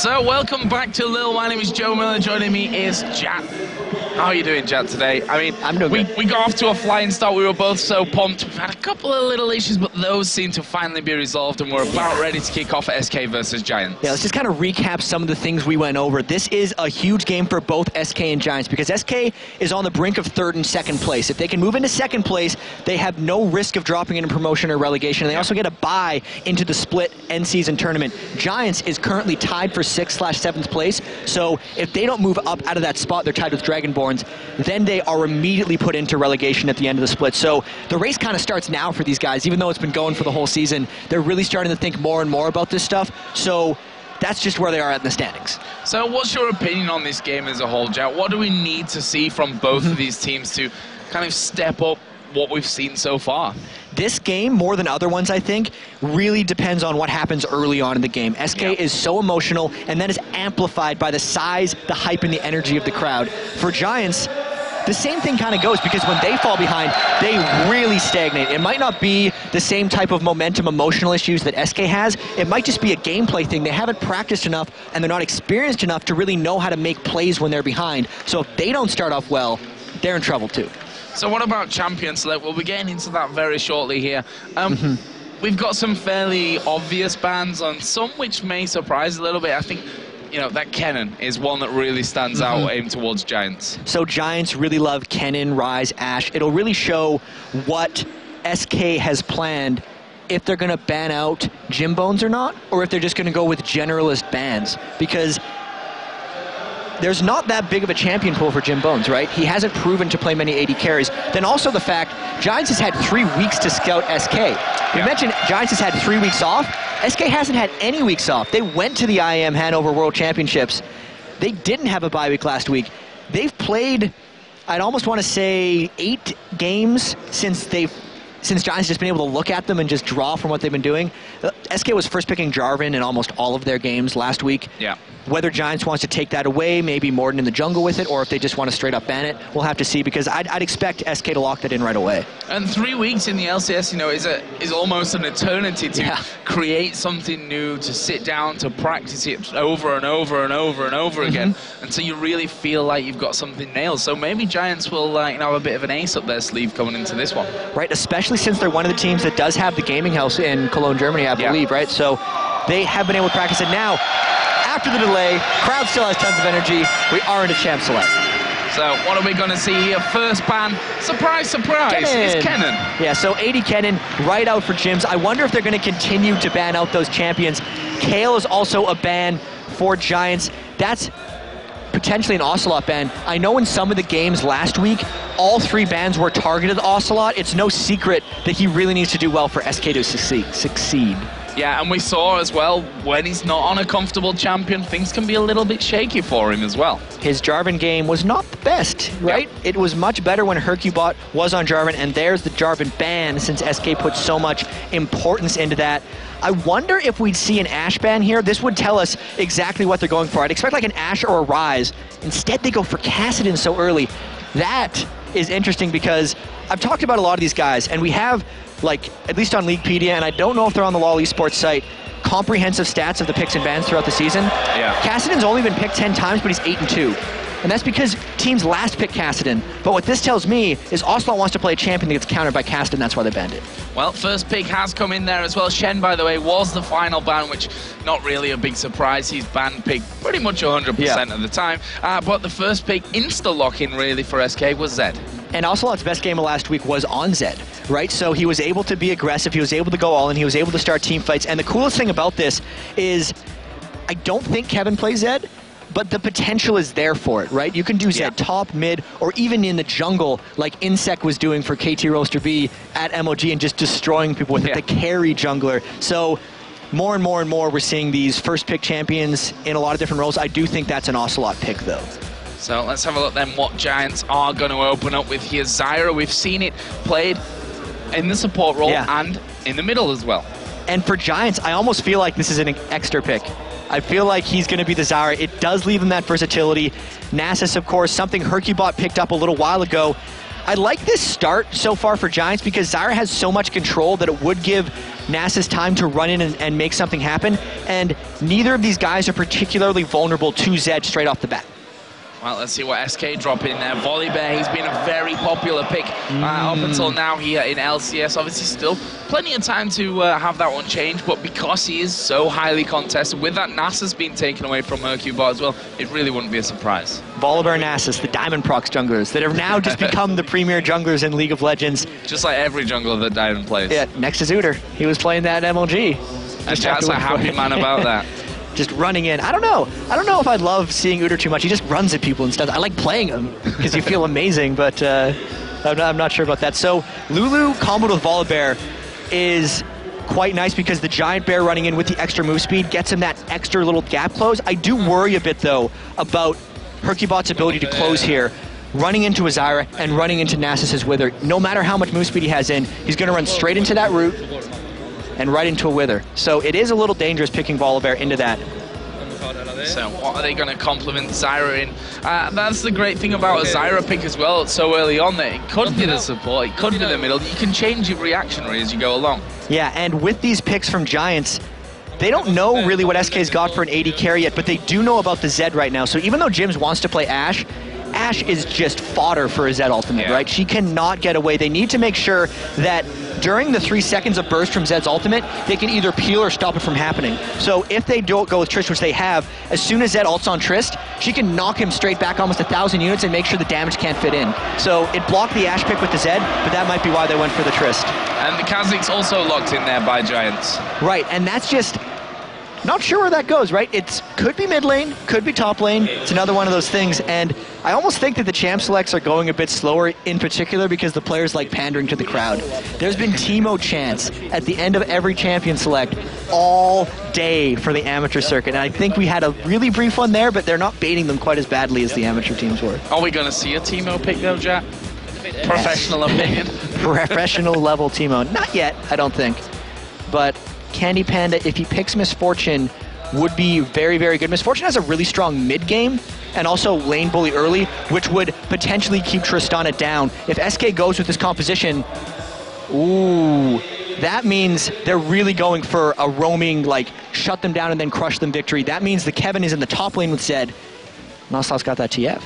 So, welcome back to Lil. My name is Joe Miller. Joining me is Jat. How are you doing, Jat, today? I mean, I'm doing good. We got off to a flying start. We were both so pumped. We've had a couple of little issues, but those seem to finally be resolved, and we're about ready to kick off SK versus Giants. Yeah, let's just kind of recap some of the things we went over. This is a huge game for both SK and Giants because SK is on the brink of third and second place. If they can move into second place, they have no risk of dropping into promotion or relegation. And they also get a bye into the split end season tournament. Giants is currently tied for 6th/7th place. So if they don't move up out of that spot, they're tied with Dragonborns. Then they are immediately put into relegation at the end of the split. So the race kind of starts now for these guys. Even though it's been going for the whole season, they're really starting to think more and more about this stuff. So that's just where they are at in the standings. So what's your opinion on this game as a whole, Jat? What do we need to see from both of these teams to kind of step up what we've seen so far? This game, more than other ones, I think, really depends on what happens early on in the game. SK is so emotional, and that is amplified by the size, the hype, and the energy of the crowd. For Giants, the same thing kind of goes, because when they fall behind, they really stagnate. It might not be the same type of momentum, emotional issues that SK has. It might just be a gameplay thing. They haven't practiced enough, and they're not experienced enough to really know how to make plays when they're behind. So if they don't start off well, they're in trouble too. So what about Champion Select? We'll be getting into that very shortly here. We've got some fairly obvious bans on some which may surprise a little bit. I think, you know, that Kennen is one that really stands out aimed towards Giants. So Giants really love Kennen, Ryze, Ashe. It'll really show what SK has planned if they're going to ban out Gym Bones or not, or if they're just going to go with generalist bans. Because there's not that big of a champion pool for Gym Bones, right? He hasn't proven to play many AD carries. Then also the fact, Giants has had 3 weeks to scout SK. We mentioned Giants has had 3 weeks off. SK hasn't had any weeks off. They went to the IM Hanover World Championships. They didn't have a bye week last week. They've played, I'd almost want to say, 8 games since Giants has just been able to look at them and just draw from what they've been doing. SK was first picking Jarvan in almost all of their games last week. Yeah. Whether Giants wants to take that away, maybe Morden in the jungle with it, or if they just want to straight up ban it, we'll have to see, because I'd expect SK to lock that in right away. And 3 weeks in the LCS, you know, is almost an eternity to create something new, to sit down, to practice it over and over and over and over again, until you really feel like you've got something nailed. So maybe Giants will you know, have a bit of an ace up their sleeve coming into this one. Right, especially since they're one of the teams that does have the gaming house in Cologne, Germany, I believe, right? So they have been able to practice it now. After the delay, crowd still has tons of energy. We are into Champ Select. So what are we going to see here? First ban, surprise, surprise, it's Kennen. Yeah, so AD Kennen right out for gyms. I wonder if they're going to continue to ban out those champions. Kale is also a ban for Giants. That's potentially an Ocelot ban. I know in some of the games last week, all 3 bans were targeted Ocelot. It's no secret that he really needs to do well for SK to succeed. Yeah, and we saw as well, when he's not on a comfortable champion, things can be a little bit shaky for him as well. His Jarvan game was not the best, right? It was much better when Hercubot was on Jarvan, and there's the Jarvan ban, since SK put so much importance into that. I wonder if we'd see an Ashe ban here. This would tell us exactly what they're going for. I'd expect like an Ashe or a Ryze. Instead, they go for Kassadin so early. That is interesting, because I've talked about a lot of these guys, and we have, like, at least on Leaguepedia, and I don't know if they're on the LoL eSports site, comprehensive stats of the picks and bans throughout the season. Kassadin's only been picked 10 times, but he's 8-2. And that's because teams last pick Kassadin. But what this tells me is Ocelot wants to play a champion that gets countered by Kassadin, that's why they banned it. Well, first pick has come in there as well. Shen, by the way, was the final ban, which not really a big surprise. He's banned pick pretty much 100% of the time. But the first pick insta-lock-in really for SK was Zed. And Ocelot's best game of last week was on Zed, right? So he was able to be aggressive, he was able to go all in, he was able to start team fights. And the coolest thing about this is I don't think Kevin plays Zed, but the potential is there for it, right? You can do Zed top, mid, or even in the jungle, like Insec was doing for KT Roaster B at MOG, and just destroying people with it, the carry jungler. So more and more and more, we're seeing these first pick champions in a lot of different roles. I do think that's an Ocelot pick, though. So let's have a look then what Giants are going to open up with here. Zyra, we've seen it played in the support role and in the middle as well. And for Giants, I almost feel like this is an extra pick. I feel like he's going to be the Zyra. It does leave him that versatility. Nasus, of course, something Hercubot picked up a little while ago. I like this start so far for Giants because Zyra has so much control that it would give Nasus time to run in and make something happen, and neither of these guys are particularly vulnerable to Zed straight off the bat. Well, let's see what SK drop in there. Volibear, he's been a very popular pick up until now here in LCS. Obviously, still plenty of time to have that one change, but because he is so highly contested, with that Nasus being taken away from Mercubot as well, it really wouldn't be a surprise. Volibear, Nasus, the Diamond Prox junglers that have now just become the premier junglers in League of Legends. Just like every jungler that Diamond plays. Yeah, next to Zooter. He was playing that in MLG. And Jat's a happy man about that. Just running in. I don't know if I love seeing Uter too much. He just runs at people and stuff. I like playing him because you feel amazing, but I'm not sure about that. So Lulu comboed with Volibear is quite nice because the Giant Bear running in with the extra move speed gets him that extra little gap close. I do worry a bit, though, about Hercubot's ability to close here. Running into a Zyra and running into Nasus' Wither. No matter how much move speed he has in, he's going to run straight into that route and right into a Wither. So it is a little dangerous picking Volibear into that. So what are they going to complement Zyra in? That's the great thing about a Zyra pick as well, so early on that it could be the support, it could be the middle. You can change your reactionary as you go along. Yeah, and with these picks from Giants, they don't know really what SK's got for an AD carry yet, but they do know about the Zed right now. So even though Jims wants to play Ashe, Ashe is just fodder for a Zed ultimate, right? She cannot get away. They need to make sure that during the 3 seconds of burst from Zed's ultimate, they can either peel or stop it from happening. So if they don't go with Trist, which they have, as soon as Zed ults on Trist, she can knock him straight back almost 1,000 units and make sure the damage can't fit in. So it blocked the Ashe pick with the Zed, but that might be why they went for the Trist. And the Kha'Zix also locked in there by Giants. Right, and that's just... not sure where that goes, right? It could be mid lane, could be top lane. It's another one of those things, and I almost think that the champ selects are going a bit slower in particular because the players like pandering to the crowd. There's been Teemo chants at the end of every champion select all day for the amateur circuit, and I think we had a really brief one there, but they're not baiting them quite as badly as the amateur teams were. Are we going to see a Teemo pick though, Jack? Professional opinion? Professional level Teemo. Not yet, I don't think. But Candy Panda, if he picks Misfortune, would be very, very good. Misfortune has a really strong mid game and also lane bully early, which would potentially keep Tristana down. If SK goes with this composition, ooh, that means they're really going for a roaming, like, shut them down and then crush them victory. That means the Kevin is in the top lane with Zed. Nostal's got that TF.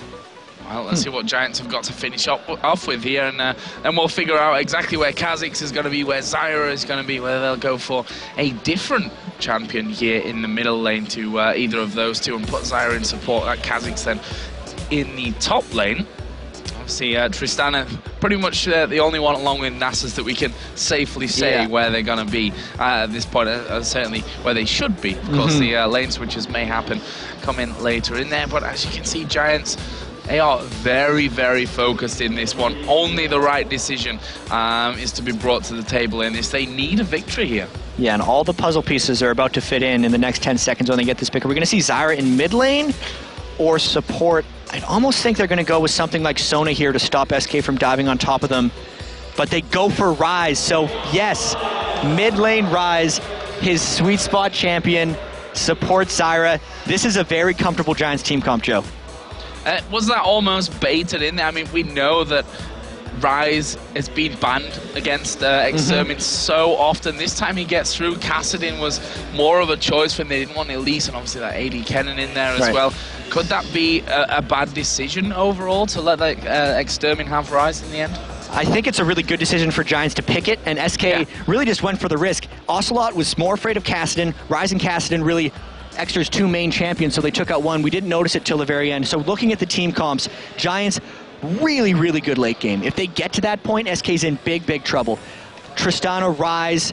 Well, let's see what Giants have got to finish off with here, and then we'll figure out exactly where Kha'Zix is going to be, where Zyra is going to be, whether they'll go for a different champion here in the middle lane to either of those two and put Zyra in support at Kha'Zix then in the top lane. Obviously, Tristana pretty much the only one along with Nasus that we can safely say where they're going to be at this point, certainly where they should be. Of course, the lane switches may happen, come in later in there, but as you can see, Giants, they are very, very focused in this one. Only the right decision is to be brought to the table in this. They need a victory here. Yeah, and all the puzzle pieces are about to fit in the next 10 seconds when they get this pick. Are we going to see Zyra in mid lane or support? I'd almost think they're going to go with something like Sona here to stop SK from diving on top of them. But they go for Ryze. So, yes, mid lane Ryze, his sweet spot champion, supports Zyra. This is a very comfortable Giants team comp, Joe. Was that almost baited in there? I mean, we know that Ryze has been banned against Extermin so often. This time he gets through. Kassadin was more of a choice for him. They didn't want Elise, and obviously that AD Kennen in there as well. Could that be a bad decision overall to let Extermin have Ryze in the end? I think it's a really good decision for Giants to pick it, and SK really just went for the risk. Ocelot was more afraid of Kassadin. Ryze and Kassadin really Extra's two main champions, so they took out one. We didn't notice it till the very end. So looking at the team comps, Giants, really, really good late game. If they get to that point, SK's in big, big trouble. Tristana, Ryze,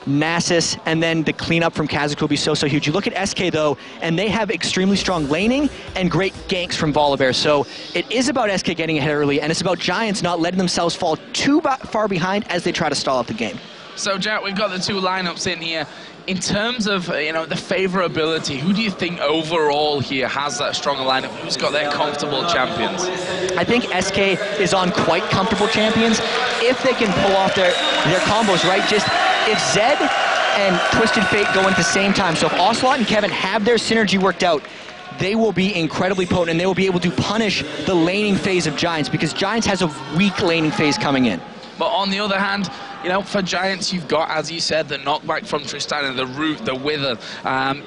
Nasus, and then the cleanup from Kha'Zix will be so, so huge. You look at SK, though, and they have extremely strong laning and great ganks from Volibear. So it is about SK getting ahead early, and it's about Giants not letting themselves fall too far behind as they try to stall out the game. So, Jack, we've got the two lineups in here. In terms of, the favorability, who do you think overall here has that stronger lineup? Who's got their comfortable champions? I think SK is on quite comfortable champions if they can pull off their combos, right? Just if Zed and Twisted Fate go at the same time, so if Ocelot and Kevin have their synergy worked out, they will be incredibly potent, and they will be able to punish the laning phase of Giants, because Giants has a weak laning phase coming in. But on the other hand, you know, for Giants, you've got, as you said, the knockback from Tristana, the root, the wither.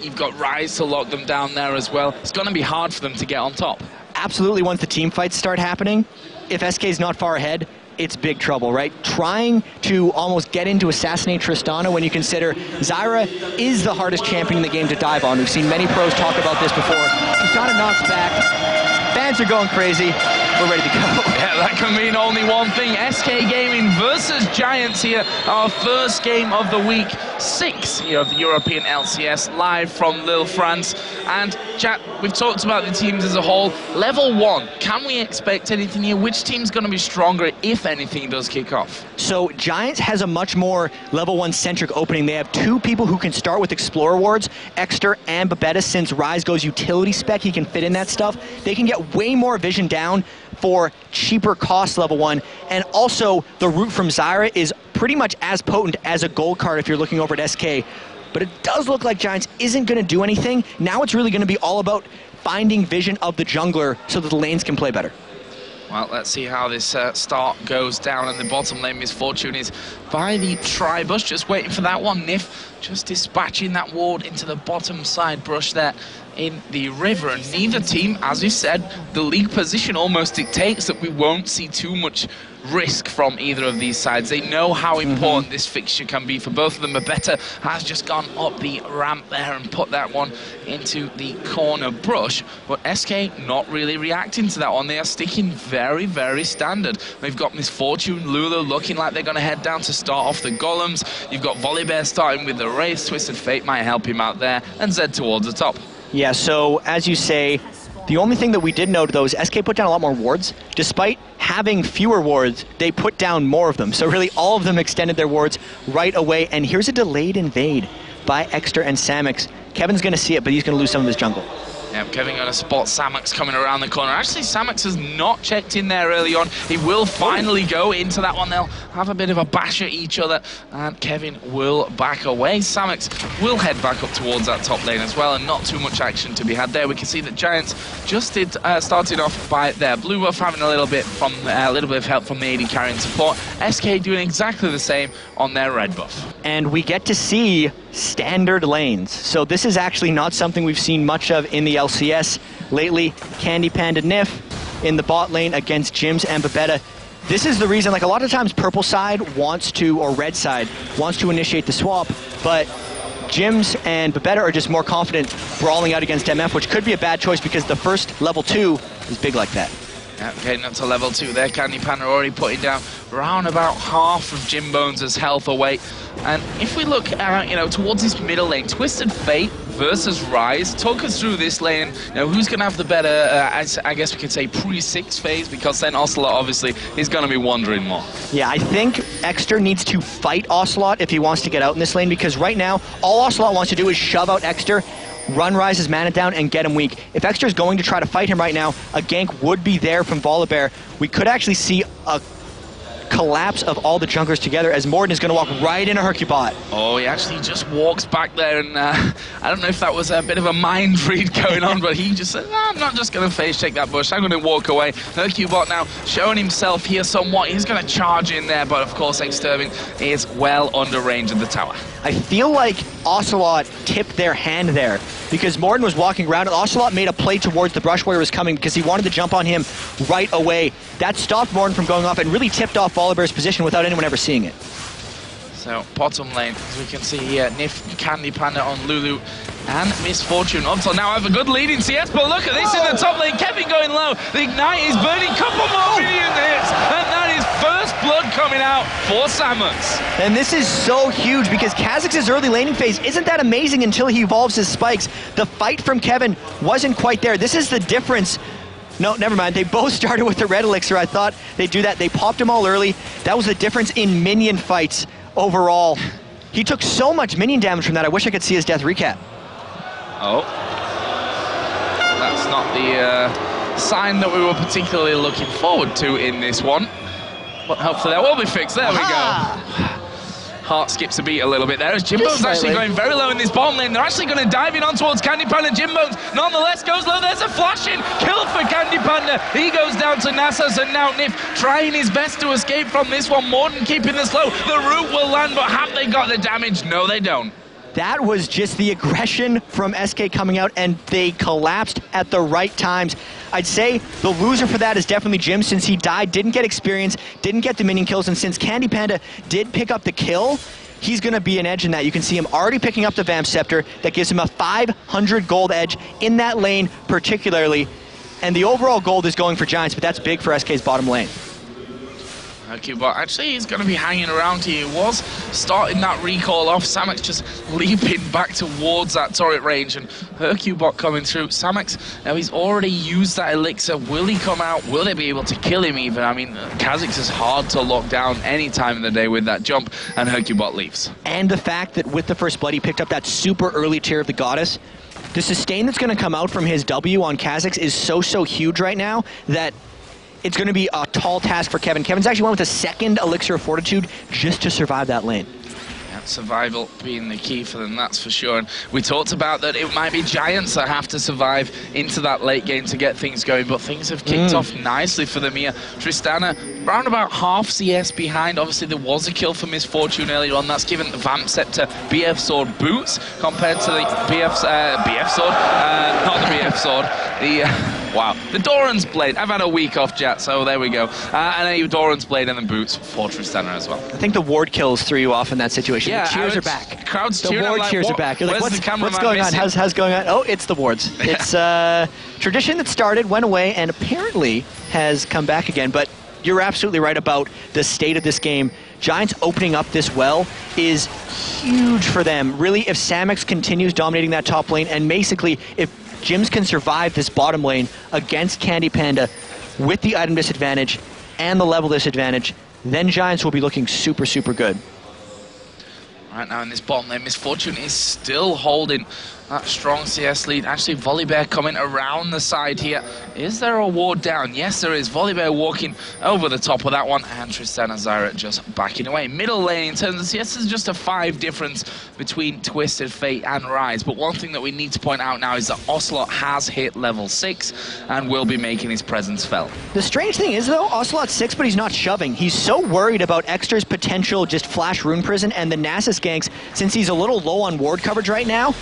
You've got Rise to lock them down there as well. It's going to be hard for them to get on top. Absolutely, once the team fights start happening, if SK is not far ahead, it's big trouble, right? Trying to almost get into assassinate Tristana when you consider Zyra is the hardest champion in the game to dive on. We've seen many pros talk about this before. Tristana knocks back. Fans are going crazy. We're ready to go. Yeah, that can mean only one thing. SK Gaming versus Giants here. Our first game of the week 6 here of the European LCS, live from Lille, France. And chat, we've talked about the teams as a whole. Level 1, can we expect anything here? Which team's going to be stronger if anything does kick off? So Giants has a much more level 1 centric opening. They have 2 people who can start with Explorer wards, Exter and Babetta. Since Rise goes utility spec, he can fit in that stuff. They can get way more vision down for cheaper cost level 1, and also the root from Zyra is pretty much as potent as a gold card if you're looking over at SK. But it does look like Giants isn't going to do anything. Now it's really going to be all about finding vision of the jungler so that the lanes can play better. Well, let's see how this start goes down in the bottom lane. Misfortune is by the tri-bush, just waiting for that one. Nif just dispatching that ward into the bottom side brush there in the river. And neither team, as you said, the league position almost dictates that we won't see too much risk from either of these sides. They know how important this fixture can be for both of them. Babetta has just gone up the ramp there and put that one into the corner brush, but SK not really reacting to that one. They are sticking very, very standard. They've got Misfortune, Lulu looking like they're going to head down to start off the golems. You've got Volibear starting with the Wraith. Twisted Fate might help him out there, and Zed towards the top. Yeah, so as you say, the only thing that we did note, though, is SK put down a lot more wards. Despite having fewer wards, they put down more of them. So really, all of them extended their wards right away. And here's a delayed invade by Exter and Samix. Kevin's going to see it, but he's going to lose some of his jungle. Yeah, Kevin going to spot Samix coming around the corner. Actually, Samix has not checked in there early on. He will finally go into that one. They'll have a bit of a bash at each other, and Kevin will back away. Samix will head back up towards that top lane as well, and not too much action to be had there. We can see that Giants just started off by their blue buff, having a little bit of help from the AD carrying support. SK doing exactly the same on their red buff. And we get to see standard lanes. So this is actually not something we've seen much of in the LCS lately. Candy Panda Nif in the bot lane against Jims and Babetta. This is the reason, like, a lot of times purple side wants to, or red side wants to initiate the swap, but Jims and Babetta are just more confident brawling out against MF, which could be a bad choice because the first level 2 is big like that. Yeah, getting up to level 2 there. Candy Panda already putting down around about half of Jim Bones' health away. And if we look towards this middle lane, Twisted Fate versus Rise. Talk us through this lane. Who's going to have the better, I guess we could say, pre-6 phase, because then Ocelot obviously is going to be wandering more. Yeah, I think Exter needs to fight Ocelot if he wants to get out in this lane, because right now, all Ocelot wants to do is shove out Exter, run Rise's mana down, and get him weak. If Exter's going to try to fight him right now, a gank would be there from Volibear. We could actually see a collapse of all the junglers together as Morden is going to walk right into Hercubot. Oh, he actually just walks back there, and I don't know if that was a bit of a mind read going on, but he just said, no, I'm not just going to phase check that bush, I'm going to walk away. Hercubot now showing himself here somewhat. He's going to charge in there, but of course Extermin is well under range of the tower. I feel like Ocelot tipped their hand there because Morden was walking around and Ocelot made a play towards the brush where he was coming because he wanted to jump on him right away. That stopped Morden from going off and really tipped off Volibear's position without anyone ever seeing it. So bottom lane, as we can see here, Nif, Candy Panda on Lulu, and Misfortune up till now have a good lead in CS, but look at this in the top lane. Kevin going low, the Ignite is burning, couple more minion hits, and that is first blood coming out for Samus. And this is so huge because Kha'Zix's early laning phase isn't that amazing until he evolves his spikes. The fight from Kevin wasn't quite there. This is the difference. No, never mind. They both started with the red elixir. I thought they'd do that. They popped him all early. That was the difference in minion fights overall. He took so much minion damage from that. I wish I could see his death recap. Oh. That's not the sign that we were particularly looking forward to in this one. But hopefully that will be fixed. There we go. heart skips a beat a little bit there as Jimbone's actually going very low in this bottom lane. They're actually going to dive in on towards Candy Panda. Jimbone's nonetheless goes low. There's a flash in. Kill for Candy Panda. He goes down to Nasus, and now Nif trying his best to escape from this one. Morden keeping the slow. The root will land, but have they got the damage? No, they don't. That was just the aggression from SK coming out, and they collapsed at the right times. I'd say the loser for that is definitely Jim, since he died, didn't get experience, didn't get the minion kills, and since Candy Panda did pick up the kill, he's going to be an edge in that. You can see him already picking up the Vamp Scepter. That gives him a 500 gold edge in that lane particularly, and the overall gold is going for Giants, but that's big for SK's bottom lane. Okay, but actually he's going to be hanging around here. He was starting that recall off. Samex just leaping back towards that turret range, and Hercubot coming through. Samex, now he's already used that elixir. Will he come out? Will they be able to kill him even? I mean, Kha'Zix is hard to lock down any time of the day with that jump, and Hercubot leaves. And the fact that with the first blood he picked up that super early tier of the Goddess, the sustain that's going to come out from his W on Kha'Zix is so huge right now that it's going to be a tall task for Kevin. Kevin's actually went with a second Elixir of Fortitude just to survive that lane. Yeah, survival being the key for them, that's for sure. And we talked about that it might be Giants that have to survive into that late game to get things going, but things have kicked off nicely for them here. Tristana, round about half CS behind. Obviously, there was a kill for Misfortune earlier on. That's given the Vamp Scepter BF Sword boots compared to the BF Sword. Not the BF Sword. Wow, the Doran's Blade. I've had a week off, chat, so there we go. And a Doran's Blade and then boots for Tristana as well. I think the ward kills threw you off in that situation. Yeah, the cheers are back. Crowd's the cheering. The ward cheers are back. You're like, what's going on? How's going on? Oh, it's the wards. Yeah. It's a tradition that started, went away, and apparently has come back again. But you're absolutely right about the state of this game. Giants opening up this well is huge for them. Really, if Samex continues dominating that top lane, and basically if Jims can survive this bottom lane against Candy Panda with the item disadvantage and the level disadvantage, then Giants will be looking super good. Right now in this bottom lane, Misfortune is still holding that strong CS lead. Actually, Volibear coming around the side here. Is there a ward down? Yes, there is. Volibear walking over the top of that one, and Tristana Zyra just backing away. Middle lane in terms of CS is just a 5 difference between Twisted Fate and Rise. But one thing that we need to point out now is that Ocelot has hit level 6 and will be making his presence felt. The strange thing is, though, Ocelot's 6, but he's not shoving. He's so worried about Extra's potential just flash Rune Prison and the Nasus ganks, since he's a little low on ward coverage right now.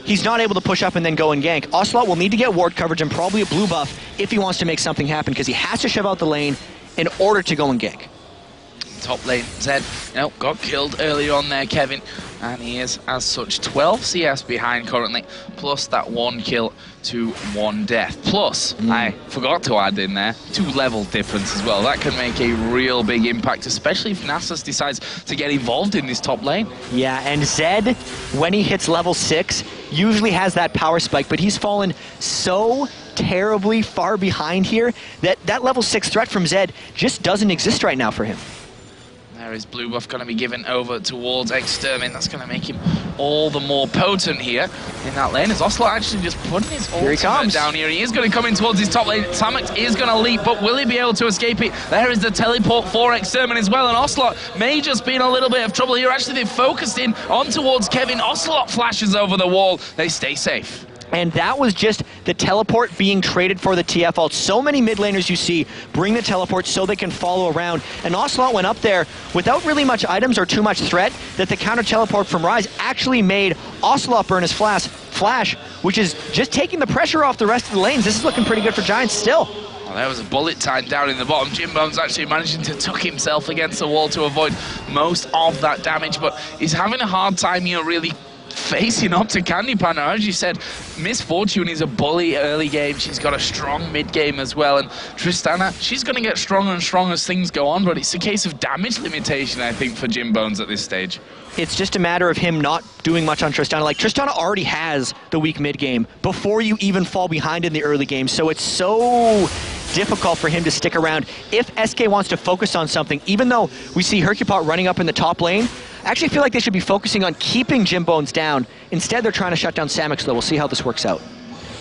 He's not able to push up and then go and gank. Ocelot will need to get ward coverage and probably a blue buff if he wants to make something happen, because he has to shove out the lane in order to go and gank. Top lane, Zed, got killed earlier on there, Kevin. And he is, as such, 12 CS behind currently, plus that 1 kill to 1 death. Plus, I forgot to add in there, 2 level difference as well. That can make a real big impact, especially if Nasus decides to get involved in this top lane. Yeah, and Zed, when he hits level 6, usually has that power spike, but he's fallen so terribly far behind here that that level 6 threat from Zed just doesn't exist right now for him. There is blue buff going to be given over towards Extermin. That's going to make him all the more potent here in that lane. As Ocelot actually just putting his ultimate down here. He is going to come in towards his top lane. Samex is going to leap, but will he be able to escape it? There is the teleport for Extermin as well, and Ocelot may just be in a little bit of trouble here. Actually, they've focused in on towards Kevin. Ocelot flashes over the wall. They stay safe. And that was just the teleport being traded for the TF ult. So many mid laners you see bring the teleport so they can follow around. And Ocelot went up there without really much items or too much threat that the counter teleport from Rise actually made Ocelot burn his flash, which is just taking the pressure off the rest of the lanes. This is looking pretty good for Giants still. Well, there was a bullet time down in the bottom. Jimbone's actually managing to tuck himself against the wall to avoid most of that damage, but he's having a hard time here really facing up to Candy Panda. As you said, Misfortune is a bully early game. She's got a strong mid game as well, and Tristana, she's going to get stronger and stronger as things go on, but it's a case of damage limitation, I think, for Jim Bones at this stage. It's just a matter of him not doing much on Tristana. Like, Tristana already has the weak mid game before you even fall behind in the early game, so it's so difficult for him to stick around. If SK wants to focus on something, even though we see Hercubot running up in the top lane, I actually feel like they should be focusing on keeping Jim Bones down. Instead, they're trying to shut down Samex, though. We'll see how this works out.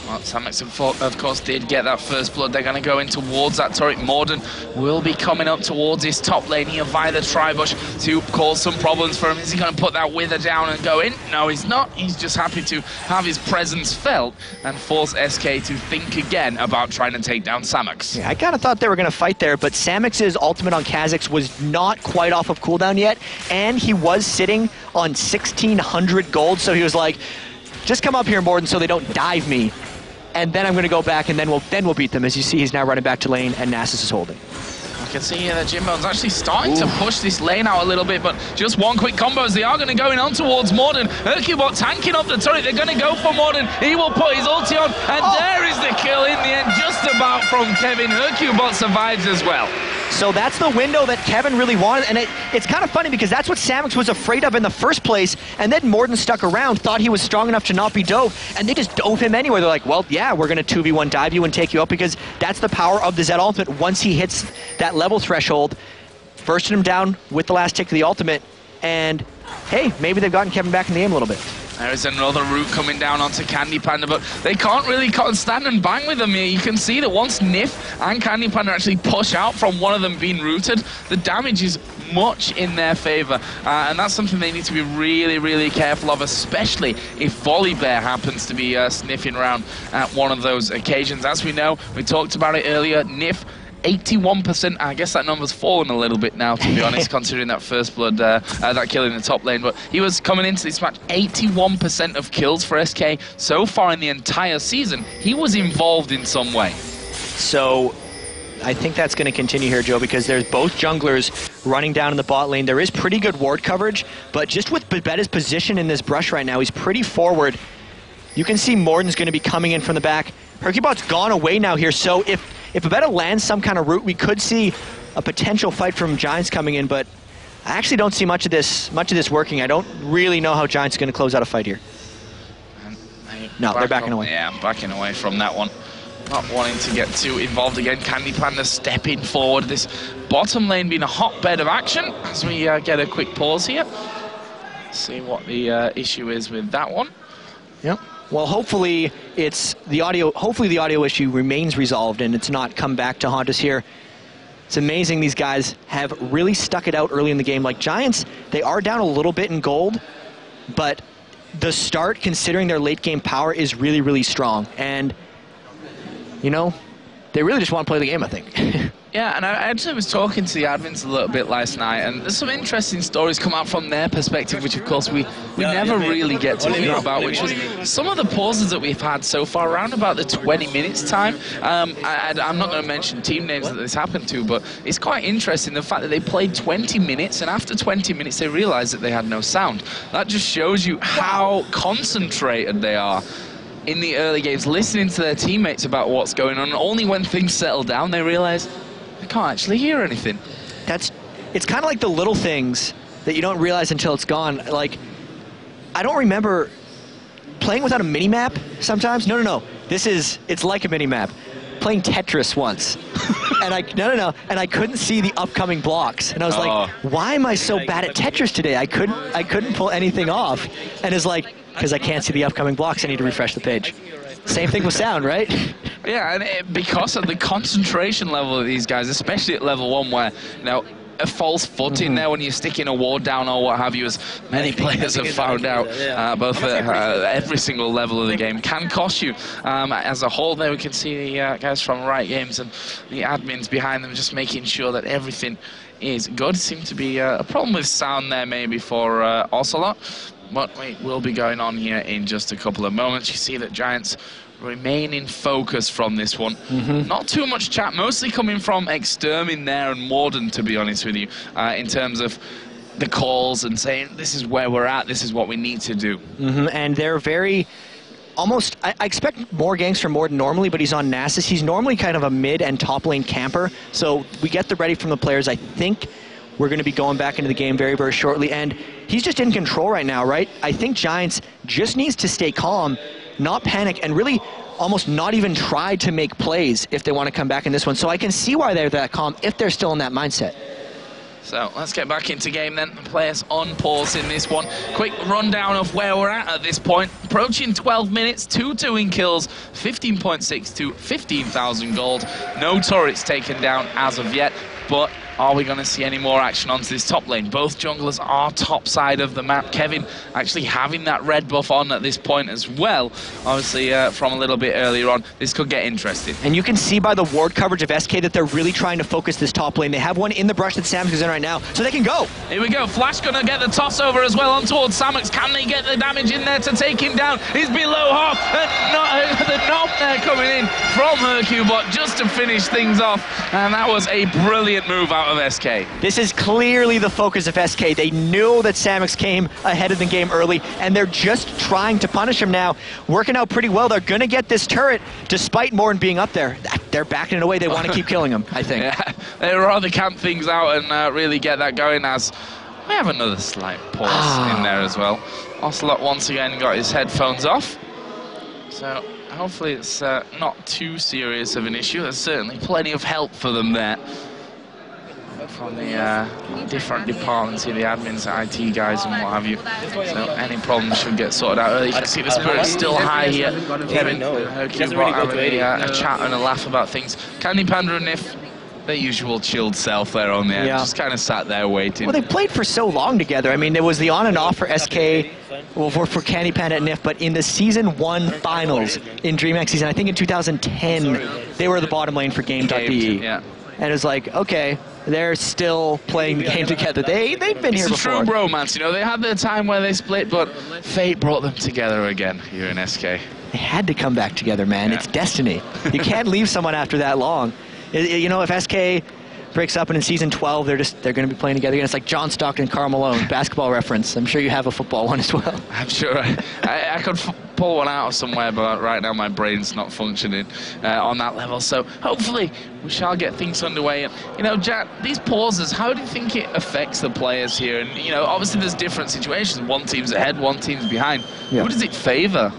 Well, Samex, of course, did get that first blood. They're going to go in towards that turret. Morden will be coming up towards his top lane here via the Tribush to cause some problems for him. Is he going to put that Wither down and go in? No, he's not. He's just happy to have his presence felt and force SK to think again about trying to take down Samex. Yeah, I kind of thought they were going to fight there, but Samex's ultimate on Kha'Zix was not quite off of cooldown yet, and he was sitting on 1,600 gold, so he was like, just come up here, Morden, so they don't dive me. And then I'm going to go back, and then we'll beat them. As you see, he's now running back to lane, and Nasus is holding. You can see here that Jimbo's actually starting to push this lane out a little bit, but just one quick combo as they are going to go in on towards Morden. Hercubot tanking up the turret. They're going to go for Morden. He will put his ulti on, and there is the kill in the end, just about from Kevin. Hercubot survives as well. So that's the window that Kevin really wanted, and it's kind of funny because that's what Samex was afraid of in the first place, and then Morden stuck around, thought he was strong enough to not be dove, and they just dove him anyway. They're like, well, yeah, we're going to 2v1 dive you and take you up, because that's the power of the Zed ultimate. Once he hits that level threshold, bursted him down with the last tick of the ultimate, and hey, maybe they've gotten Kevin back in the game a little bit. There is another route coming down onto Candy Panda, but they can't really stand and bang with them here. You can see that once Nif and Candy Panda actually push out from one of them being rooted, the damage is much in their favor, and that's something they need to be really, really careful of, especially if Volibear happens to be sniffing around at one of those occasions. As we know, we talked about it earlier, Nif 81%, I guess that number's fallen a little bit now, to be honest, considering that first blood, that kill in the top lane. But he was coming into this match, 81% of kills for SK so far in the entire season. He was involved in some way. So I think that's going to continue here, Joe, because there's both junglers running down in the bot lane. There is pretty good ward coverage, but just with Bebetta's position in this brush right now, he's pretty forward. You can see Morden's going to be coming in from the back. Hercubot's gone away now here, so if Bebetta lands some kind of route, we could see a potential fight from Giants coming in, but I actually don't see much of this working. I don't really know how Giants are going to close out a fight here. No, they're backing away. Yeah, backing away from that one. Not wanting to get too involved again. Candy Panda stepping forward. This bottom lane being a hotbed of action as we get a quick pause here. See what the issue is with that one. Yep. Well, hopefully it's the audio. Hopefully the audio issue remains resolved and it's not come back to haunt us here. It's amazing these guys have really stuck it out early in the game. Like Giants, they are down a little bit in gold, but the start, considering their late game power, is really, really strong. And you know, they really just want to play the game, I think. Yeah, and I actually was talking to the admins a little bit last night, and there's some interesting stories come out from their perspective, which of course we never really get to hear about, which was some of the pauses that we've had so far, around about the 20 minutes time. I'm not going to mention team names that this happened to, but it's quite interesting the fact that they played 20 minutes, and after 20 minutes they realized that they had no sound. That just shows you how concentrated they are in the early games, listening to their teammates about what's going on. Only when things settle down they realize I can't actually hear anything. It's kind of like the little things that you don't realize until it's gone. Like, I don't remember playing without a mini-map sometimes. No. It's like a mini-map. Playing Tetris once. And I couldn't see the upcoming blocks. And I was like, why am I so bad at Tetris today? I couldn't pull anything off. And it's like, because I can't see the upcoming blocks, I need to refresh the page. Same thing with sound, right? Yeah, and because of the concentration level of these guys, especially at level 1, where, you know, a false foot in there when you're sticking a ward down or what have you, as many players have found out, both at every single level of the game, can cost you. As a whole there, we can see the guys from Riot Games and the admins behind them just making sure that everything is good. Seems to be a problem with sound there maybe for Ocelot, but we will be going on here in just a couple of moments. You see that Giants remain in focus from this one. Not too much chat, mostly coming from Extermin there and Morden, to be honest with you, in terms of the calls and saying, this is where we're at, this is what we need to do. And they're very, almost, I expect more ganks from Morden normally, but he's on Nasus. He's normally kind of a mid and top lane camper, so we get the ready from the players. I think we're going to be going back into the game very, very shortly, and he's just in control right now, right? I think Giants just needs to stay calm, not panic, and really almost not even try to make plays if they want to come back in this one. So I can see why they're that calm if they're still in that mindset. So let's get back into game then. The players on pause in this one. Quick rundown of where we're at this point. Approaching 12 minutes, 2-2 in kills, 15.6 to 15,000 gold. No turrets taken down as of yet, but are we going to see any more action onto this top lane? Both junglers are top side of the map. Kevin actually having that red buff on at this point as well. Obviously, from a little bit earlier on, this could get interesting. And you can see by the ward coverage of SK that they're really trying to focus this top lane. They have one in the brush that Samus is in right now, so they can go. Here we go. Flash going to get the toss over as well on towards Samus. Can they get the damage in there to take him down? He's below half. The knob there coming in from Hercubot just to finish things off. And that was a brilliant move out of SK. This is clearly the focus of SK. They knew that Samus came ahead of the game early, and they're just trying to punish him now. Working out pretty well. They're going to get this turret, despite Morn being up there. They're backing it away. They want to keep killing him, I think. Yeah, they'd rather camp things out and really get that going, as we have another slight pause in there as well. Ocelot once again got his headphones off. So hopefully it's not too serious of an issue. There's certainly plenty of help for them there from the different departments here, the admins, IT guys and what have you. So any problems should get sorted out early. You can see the spirit's still high here. Kevin and Hercubot having a chat and a laugh about things. Candy Panda and Nif, their usual chilled self there on the end, just kind of sat there waiting. Well, they played for so long together. I mean, there was the on and off for SK, well, for Candy Panda and Nif, but in the Season 1 finals in DreamHack season, I think in 2010, they were the bottom lane for Game.be. Yeah. And it was like, okay, they're still playing the game together. They've been here before. It's a true bromance, you know. They had their time where they split, but fate brought them together again here in SK. They had to come back together, man. It's destiny. You can't leave someone after that long. You know, if SK breaks up and in Season 12, they're going to be playing together again. It's like John Stockton, Karl Malone, basketball reference. I'm sure you have a football one as well. I'm sure I could pull one out of somewhere, but right now my brain's not functioning on that level. So hopefully we shall get things underway. And, you know, Jack, these pauses, how do you think it affects the players here? And, you know, obviously there's different situations. One team's ahead, one team's behind. Who does it favor?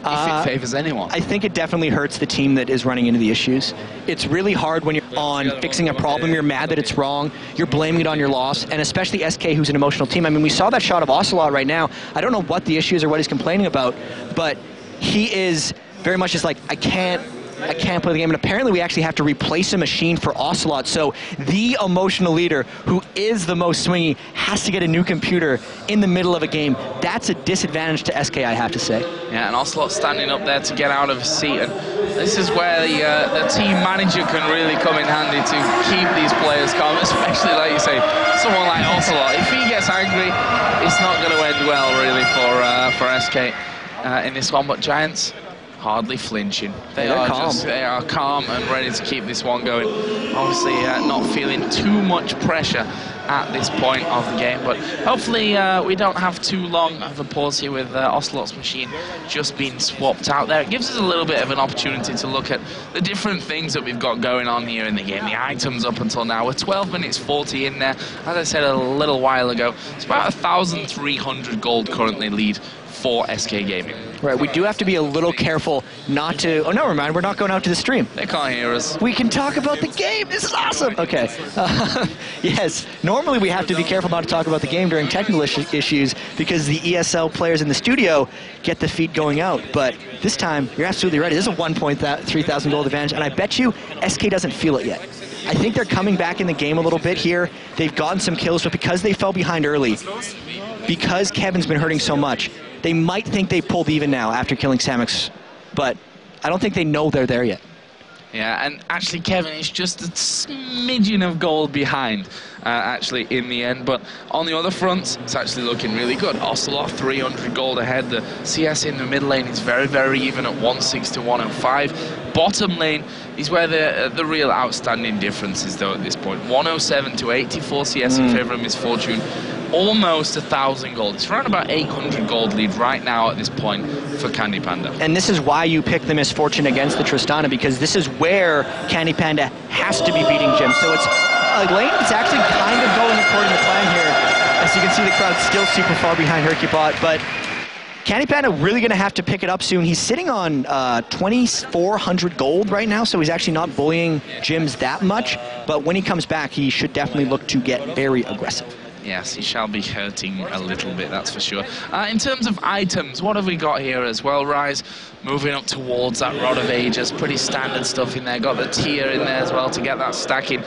If it favors anyone. I think it definitely hurts the team that is running into the issues. It's really hard when you're on fixing a problem, you're mad that it's wrong, you're blaming it on your loss, and especially SK, who's an emotional team. I mean, we saw that shot of Ocelot right now. I don't know what the issue is or what he's complaining about, but he is very much just like, I can't play the game, and apparently we actually have to replace a machine for Ocelot, so the emotional leader, who is the most swingy, has to get a new computer in the middle of a game. That's a disadvantage to SK, I have to say. Yeah, and Ocelot standing up there to get out of his seat, and this is where the team manager can really come in handy to keep these players calm, especially, like you say, someone like Ocelot. If he gets angry, it's not going to end well, really, for SK in this one, but Giants hardly flinching. They are calm and ready to keep this one going. Obviously not feeling too much pressure at this point of the game, but hopefully we don't have too long of a pause here with Ocelot's machine just being swapped out there. It gives us a little bit of an opportunity to look at the different things that we've got going on here in the game, the items up until now. We're 12 minutes 40 in there. As I said a little while ago, it's about 1,300 gold currently lead for SK Gaming. Right, we do have to be a little careful not to... Oh, never mind, we're not going out to the stream. They can't hear us. We can talk about the game. This is awesome. Okay. Yes, normally we have to be careful not to talk about the game during technical issues because the ESL players in the studio get the feed going out. But this time, you're absolutely right. It is a 1,300 gold advantage, and I bet you SK doesn't feel it yet. I think they're coming back in the game a little bit here. They've gotten some kills, but because they fell behind early, because Kevin's been hurting so much, they might think they pulled even now after killing Samus, but I don't think they know they're there yet. Yeah, and actually Kevin is just a smidgen of gold behind, actually, in the end. But on the other front, it's actually looking really good. Ocelot, 300 gold ahead. The CS in the mid lane is very, very even at 160 to 105. Bottom lane is where the real outstanding difference is, though, at this point. 107 to 84 CS in favor of Misfortune. Almost 1,000 gold. It's around about 800 gold lead right now at this point for Candy Panda. And this is why you pick the Misfortune against the Tristana, because this is where Candy Panda has to be beating Jim. So it's a lane that's actually kind of going according to plan here. As you can see, the crowd's still super far behind Hercubot, but Candy Panda really going to have to pick it up soon. He's sitting on 2,400 gold right now, so he's actually not bullying gyms that much. But when he comes back, he should definitely look to get very aggressive. Yes, he shall be hurting a little bit, that's for sure. In terms of items, what have we got here as well, Rise? Moving up towards that Rod of Ages, pretty standard stuff in there. Got the tier in there as well to get that stacking.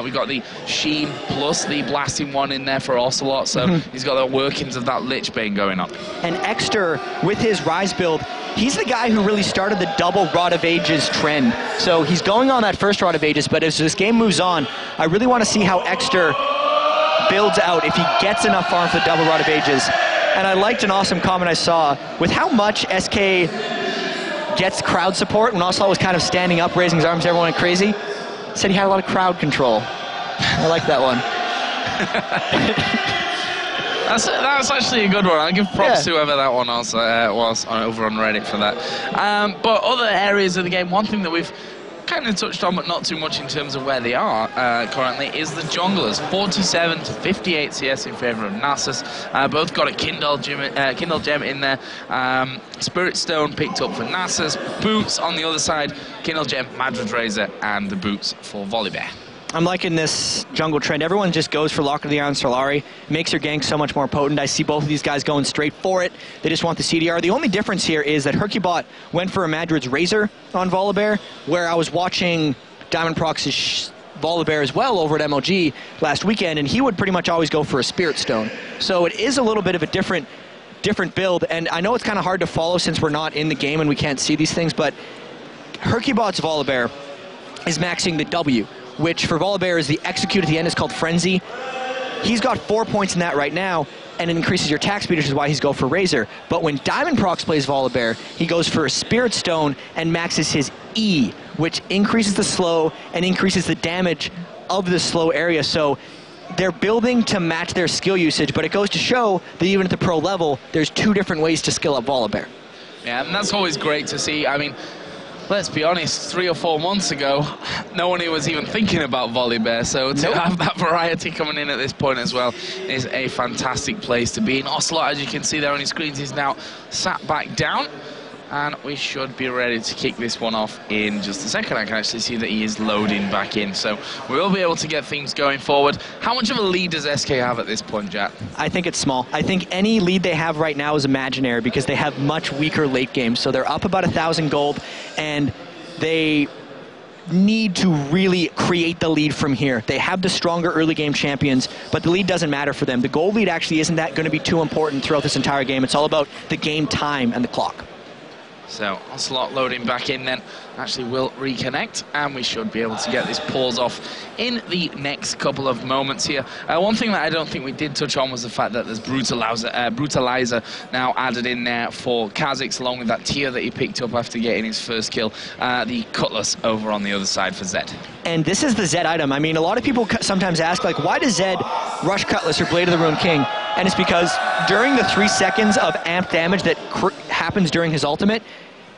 We got the Sheen plus the blasting one in there for Ocelot, so he's got the workings of that Lich Bane going up. And Exter, with his Rise build, he's the guy who really started the double Rod of Ages trend. So he's going on that first Rod of Ages, but as this game moves on, I really want to see how Exter builds out if he gets enough farm for the double Rod of Ages. And I liked an awesome comment I saw with how much SK gets crowd support when Ocelot was kind of standing up, raising his arms, everyone went crazy. Said he had a lot of crowd control. I like that one. That's actually a good one. I'll give props to whoever that one was over on Reddit for that. But other areas of the game, one thing that we've kind of touched on, but not too much in terms of where they are currently, is the junglers. 47 to 58 CS in favor of Nasus. Both got a Kindle gem in there. Spirit Stone picked up for Nasus. Boots on the other side. Kindle gem, Madrid Razor, and the boots for Volibear. I'm liking this jungle trend. Everyone just goes for Lock of the Iron Solari. Makes your gank so much more potent. I see both of these guys going straight for it. They just want the CDR. The only difference here is that Hercubot went for a Madrid's Razor on Volibear, where I was watching Diamond Prox's Volibear as well over at MLG last weekend, and he would pretty much always go for a Spirit Stone. So it is a little bit of a different build, and I know it's kind of hard to follow since we're not in the game and we can't see these things, but Hercubot's Volibear is maxing the W, which for Volibear is the execute at the end is called Frenzy. He's got 4 points in that right now, and it increases your attack speed, which is why he's go for Razor. But when Diamond Prox plays Volibear, he goes for a Spirit Stone and maxes his E, which increases the slow and increases the damage of the slow area. So they're building to match their skill usage, but it goes to show that even at the pro level, there's two different ways to skill up Volibear. Yeah, and that's always great to see. I mean, let's be honest, 3 or 4 months ago, no one was even thinking about Volibear, so to have that variety coming in at this point as well is a fantastic place to be. And Ocelot, as you can see there on his screens, is now sat back down, and we should be ready to kick this one off in just a second. I can actually see that he is loading back in, so we will be able to get things going forward. How much of a lead does SK have at this point, Jack? I think it's small. I think any lead they have right now is imaginary because they have much weaker late games. So they're up about 1,000 gold, and they need to really create the lead from here. They have the stronger early game champions, but the lead doesn't matter for them. The gold lead actually isn't that going to be too important throughout this entire game. It's all about the game time and the clock. So Ocelot loading back in then actually will reconnect, and we should be able to get this pause off in the next couple of moments here. One thing that I don't think we did touch on was the fact that there's Brutalizer now added in there for Kha'Zix, along with that tier that he picked up after getting his first kill, the Cutlass over on the other side for Zed. And this is the Zed item. I mean, a lot of people sometimes ask, like, why does Zed rush Cutlass or Blade of the Ruined King? And it's because during the 3 seconds of amped damage that happens during his ultimate,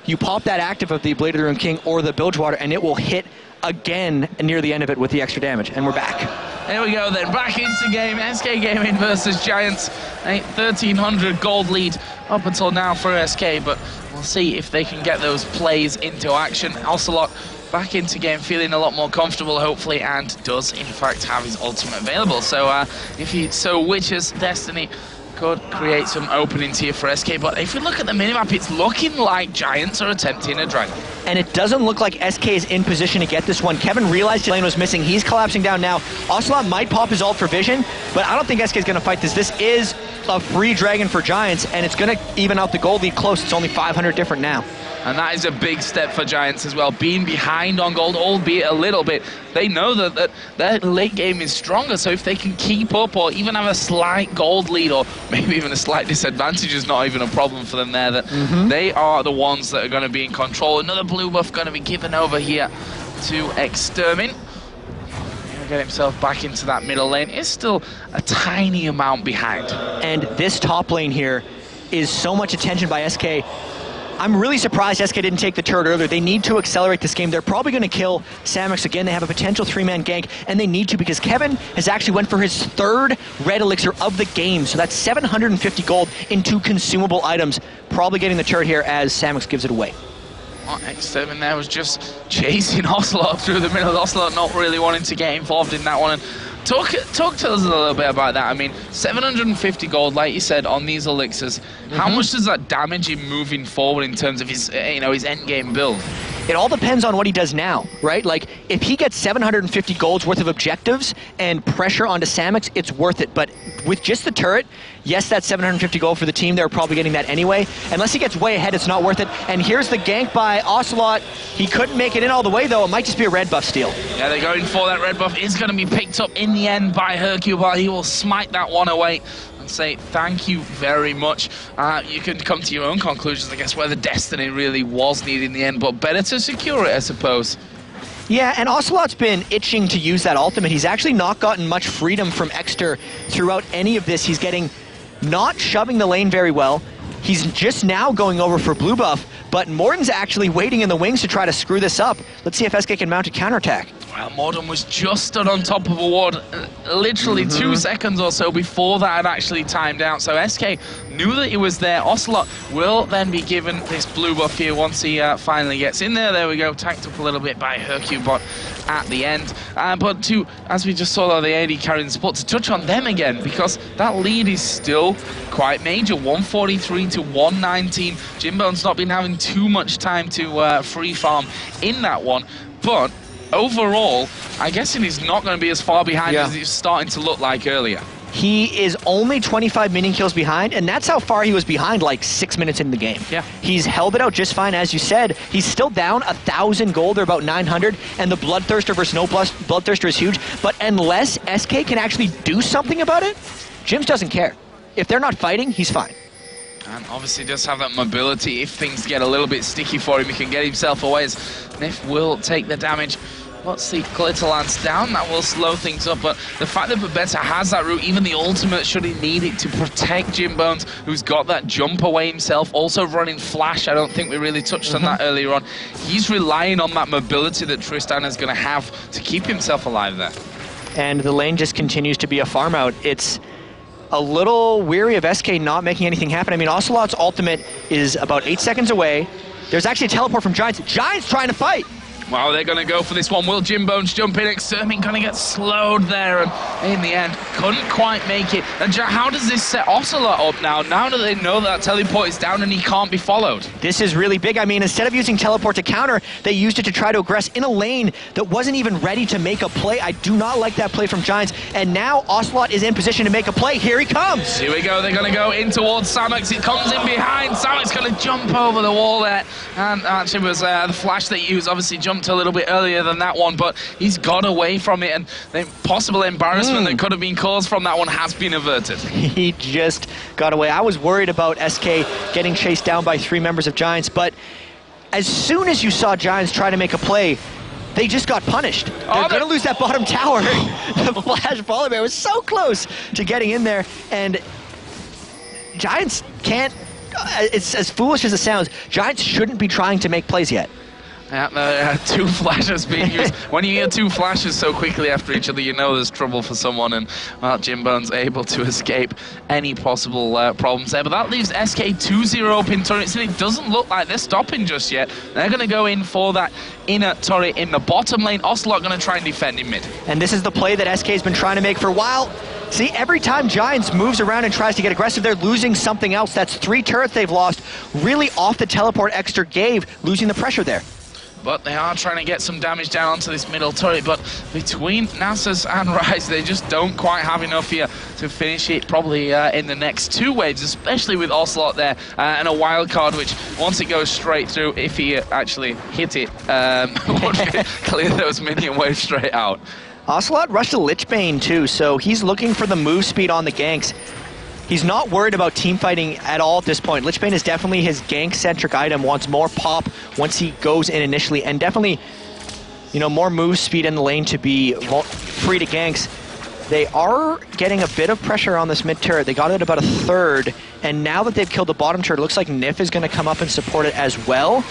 you pop that active of the Blade of the Ruined King or the Bilgewater, and it will hit again near the end of it with the extra damage. And we're back. There we go then, back into game. SK Gaming versus Giants. A 1,300 gold lead up until now for SK, but we'll see if they can get those plays into action. Ocelot back into game, feeling a lot more comfortable, hopefully, and does, in fact, have his ultimate available. So if he so wishes, Destiny could create some openings here for SK, but if we look at the minimap, it's looking like Giants are attempting a dragon. And it doesn't look like SK is in position to get this one. Kevin realized his lane was missing. He's collapsing down now. Ocelot might pop his ult for vision, but I don't think SK is going to fight this. This is a free dragon for Giants, and it's going to even out the gold lead close. It's only 500 different now. And that is a big step for Giants as well, being behind on gold, albeit a little bit. They know that their late game is stronger, so if they can keep up or even have a slight gold lead or maybe even a slight disadvantage is not even a problem for them there, that they are the ones that are going to be in control. Another blue buff going to be given over here to Extermin. He'll get himself back into that middle lane. It's still a tiny amount behind. And this top lane here is so much attention by SK. I'm really surprised SK didn't take the turret earlier. They need to accelerate this game. They're probably going to kill Samux again. They have a potential 3-man gank, and they need to because Kevin has actually went for his 3rd red elixir of the game. So that's 750 gold into consumable items. Probably getting the turret here as Samux gives it away. X7 there was just chasing Ocelot through the middle. Ocelot not really wanting to get involved in that one. And talk to us a little bit about that. I mean, 750 gold, like you said, on these elixirs. How much does that damage him moving forward in terms of his, his end game build? It all depends on what he does now, right? Like, if he gets 750 golds worth of objectives and pressure onto Samux, it's worth it. But with just the turret, yes, that's 750 gold for the team. They're probably getting that anyway. Unless he gets way ahead, it's not worth it. And here's the gank by Ocelot. He couldn't make it in all the way, though. It might just be a red buff steal. Yeah, they're going for that red buff. It's going to be picked up in the end by Hercule, but he will smite that one away and say thank you very much. You can come to your own conclusions, I guess, where the destiny really was needed in the end, but better to secure it, I suppose. Yeah, and Ocelot's been itching to use that ultimate. He's actually not gotten much freedom from Exter throughout any of this. He's not shoving the lane very well. He's just now going over for blue buff, but Morton's actually waiting in the wings to try to screw this up. Let's see if SK can mount a counterattack. Well, Morton was just stood on top of a ward literally 2 seconds or so before that had actually timed out. So SK knew that he was there. Ocelot will then be given this blue buff here once he finally gets in there. There we go, tanked up a little bit by Hercule bot at the end. But as we just saw the AD carrying the support, to touch on them again, because that lead is still quite major, 143 to 119. Jimbone's not been having too much time to free farm in that one, but overall, I guess he's not going to be as far behind as he's starting to look like earlier. He is only 25 minion kills behind, and that's how far he was behind like 6 minutes in the game. Yeah. He's held it out just fine, as you said. He's still down 1,000 gold, or about 900, and the Bloodthirster versus no Bloodthirster is huge. But unless SK can actually do something about it, Jims doesn't care. If they're not fighting, he's fine. And obviously does have that mobility. If things get a little bit sticky for him, he can get himself away as Nif will take the damage. Let's see, Glitter Lance down, that will slow things up, but the fact that Babetta has that route, even the ultimate, should he need it to protect Jim Bones, who's got that jump away himself, also running Flash. I don't think we really touched on that earlier on. He's relying on that mobility that Tristan is going to have to keep himself alive there. And the lane just continues to be a farm out. It's a little weary of SK not making anything happen. I mean, Ocelot's ultimate is about 8 seconds away. There's actually a teleport from Giants. Giants trying to fight. Wow, they're going to go for this one. Will Jim Bones jump in? Extermin going to get slowed there, and in the end, couldn't quite make it. And how does this set Ocelot up now that they know that teleport is down and he can't be followed? This is really big. I mean, instead of using teleport to counter, they used it to try to aggress in a lane that wasn't even ready to make a play. I do not like that play from Giants. And now Ocelot is in position to make a play. Here he comes. Here we go. They're going to go in towards Samux. He comes in behind. Samux going to jump over the wall there. And actually was the flash that he used, obviously jumped a little bit earlier than that one, but he's got away from it, and the possible embarrassment that could have been caused from that one has been averted. He just got away. I was worried about SK getting chased down by 3 members of Giants, but as soon as you saw Giants try to make a play, they just got punished. They're going to lose that bottom tower. The Flash Baller Bear was so close to getting in there, and Giants can't, it's as foolish as it sounds, Giants shouldn't be trying to make plays yet. Yeah, 2 flashes being used. When you get 2 flashes so quickly after each other, you know there's trouble for someone, and well, Jim Bones able to escape any possible problems there. But that leaves SK 2-0 pin turrets, and it doesn't look like they're stopping just yet. They're going to go in for that inner turret in the bottom lane. Ocelot going to try and defend in mid. And this is the play that SK's been trying to make for a while. See, every time Giants moves around and tries to get aggressive, they're losing something else. That's 3 turrets they've lost, really off the teleport Exter gave, losing the pressure there. But they are trying to get some damage down onto this middle turret, but between Nasus and Rise, they just don't quite have enough here to finish it, probably in the next 2 waves, especially with Ocelot there, and a wild card, which once it goes straight through, if he actually hit it, would clear those minion waves straight out. Ocelot rushed a Lichbane too, so he's looking for the move speed on the ganks. He's not worried about team fighting at all at this point. Lichbane is definitely his gank-centric item, wants more pop once he goes in initially, and definitely, you know, more move speed in the lane to be free to ganks. They are getting a bit of pressure on this mid turret. They got it about a third, and now that they've killed the bottom turret, it looks like Nif is going to come up and support it as well.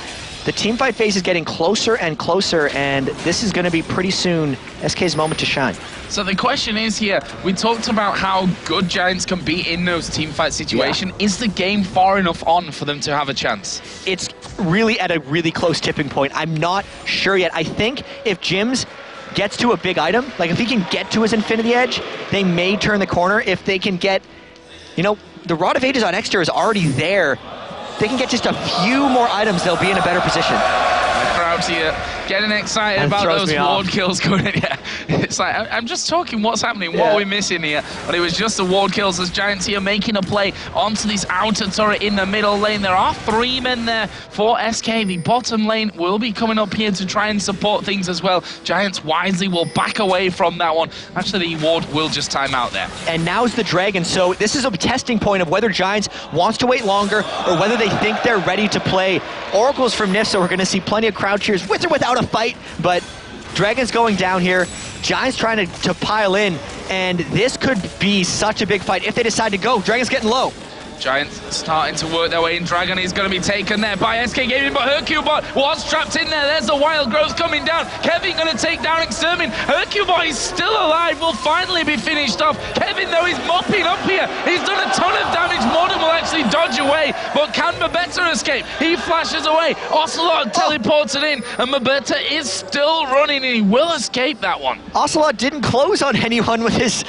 The teamfight phase is getting closer and closer, and this is going to be pretty soon SK's moment to shine. So the question is here, we talked about how good Giants can be in those teamfight situations. Yeah. Is the game far enough on for them to have a chance? It's really at a really close tipping point. I'm not sure yet. I think if Jims gets to a big item, like if he can get to his Infinity Edge, they may turn the corner. If they can get, you know, the Rod of Ages on Exeter is already there. They can get just a few more items, they'll be in a better position. The crowd's here, getting excited about those ward kills going in. Yeah. It's like, I'm just talking what's happening, what are we missing here? But it was just the ward kills as Giants here making a play onto this outer turret in the middle lane. There are 3 men there for SK. The bottom lane will be coming up here to try and support things as well. Giants wisely will back away from that one. Actually, the ward will just time out there. And now's the Dragon, so this is a testing point of whether Giants wants to wait longer or whether they think they're ready to play. Oracle's from Nif, so we're going to see plenty of crowd cheers with or without a fight, but Dragon's going down here. Giants trying to pile in, and this could be such a big fight if they decide to go. Dragon's getting low. Giants starting to work their way in. Dragon is going to be taken there by SK Gaming, but Hercubot was trapped in there. There's the Wild Growth coming down. Kevin going to take down Extermin. Hercubot is still alive, will finally be finished off. Kevin, though, is mopping up here. He's done a ton of damage. Morden will actually dodge away, but can Mabetta escape? He flashes away. Ocelot teleported in, and Mabetta is still running, and he will escape that one. Ocelot didn't close on anyone with his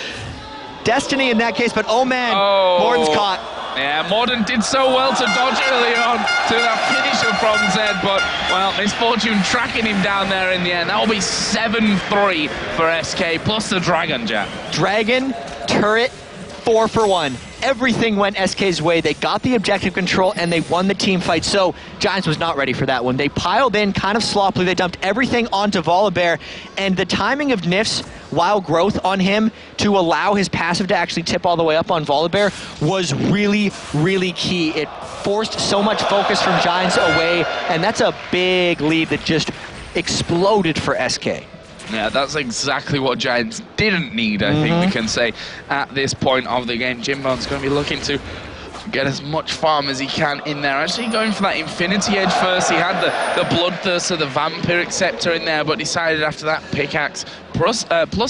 destiny in that case, but oh man, Morden's caught. Yeah, Morden did so well to dodge earlier on to that finisher from Zed, but, well, Misfortune tracking him down there in the end. That will be 7-3 for SK, plus the Dragon, Jack. Dragon, turret, 4 for 1. Everything went SK's way. They got the objective control, and they won the team fight. So Giants was not ready for that one. They piled in kind of sloppily. They dumped everything onto Volibear, and the timing of Nif's Wild Growth on him to allow his passive to actually tip all the way up on Volibear was really, really key. It forced so much focus from Giants away, and that's a big lead that just exploded for SK. Yeah, that's exactly what Giants didn't need, I think we can say, at this point of the game. Jimbone's going to be looking to get as much farm as he can in there. Actually going for that Infinity Edge first. He had the Bloodthirst of the Vampiric Scepter in there, but decided after that Pickaxe plus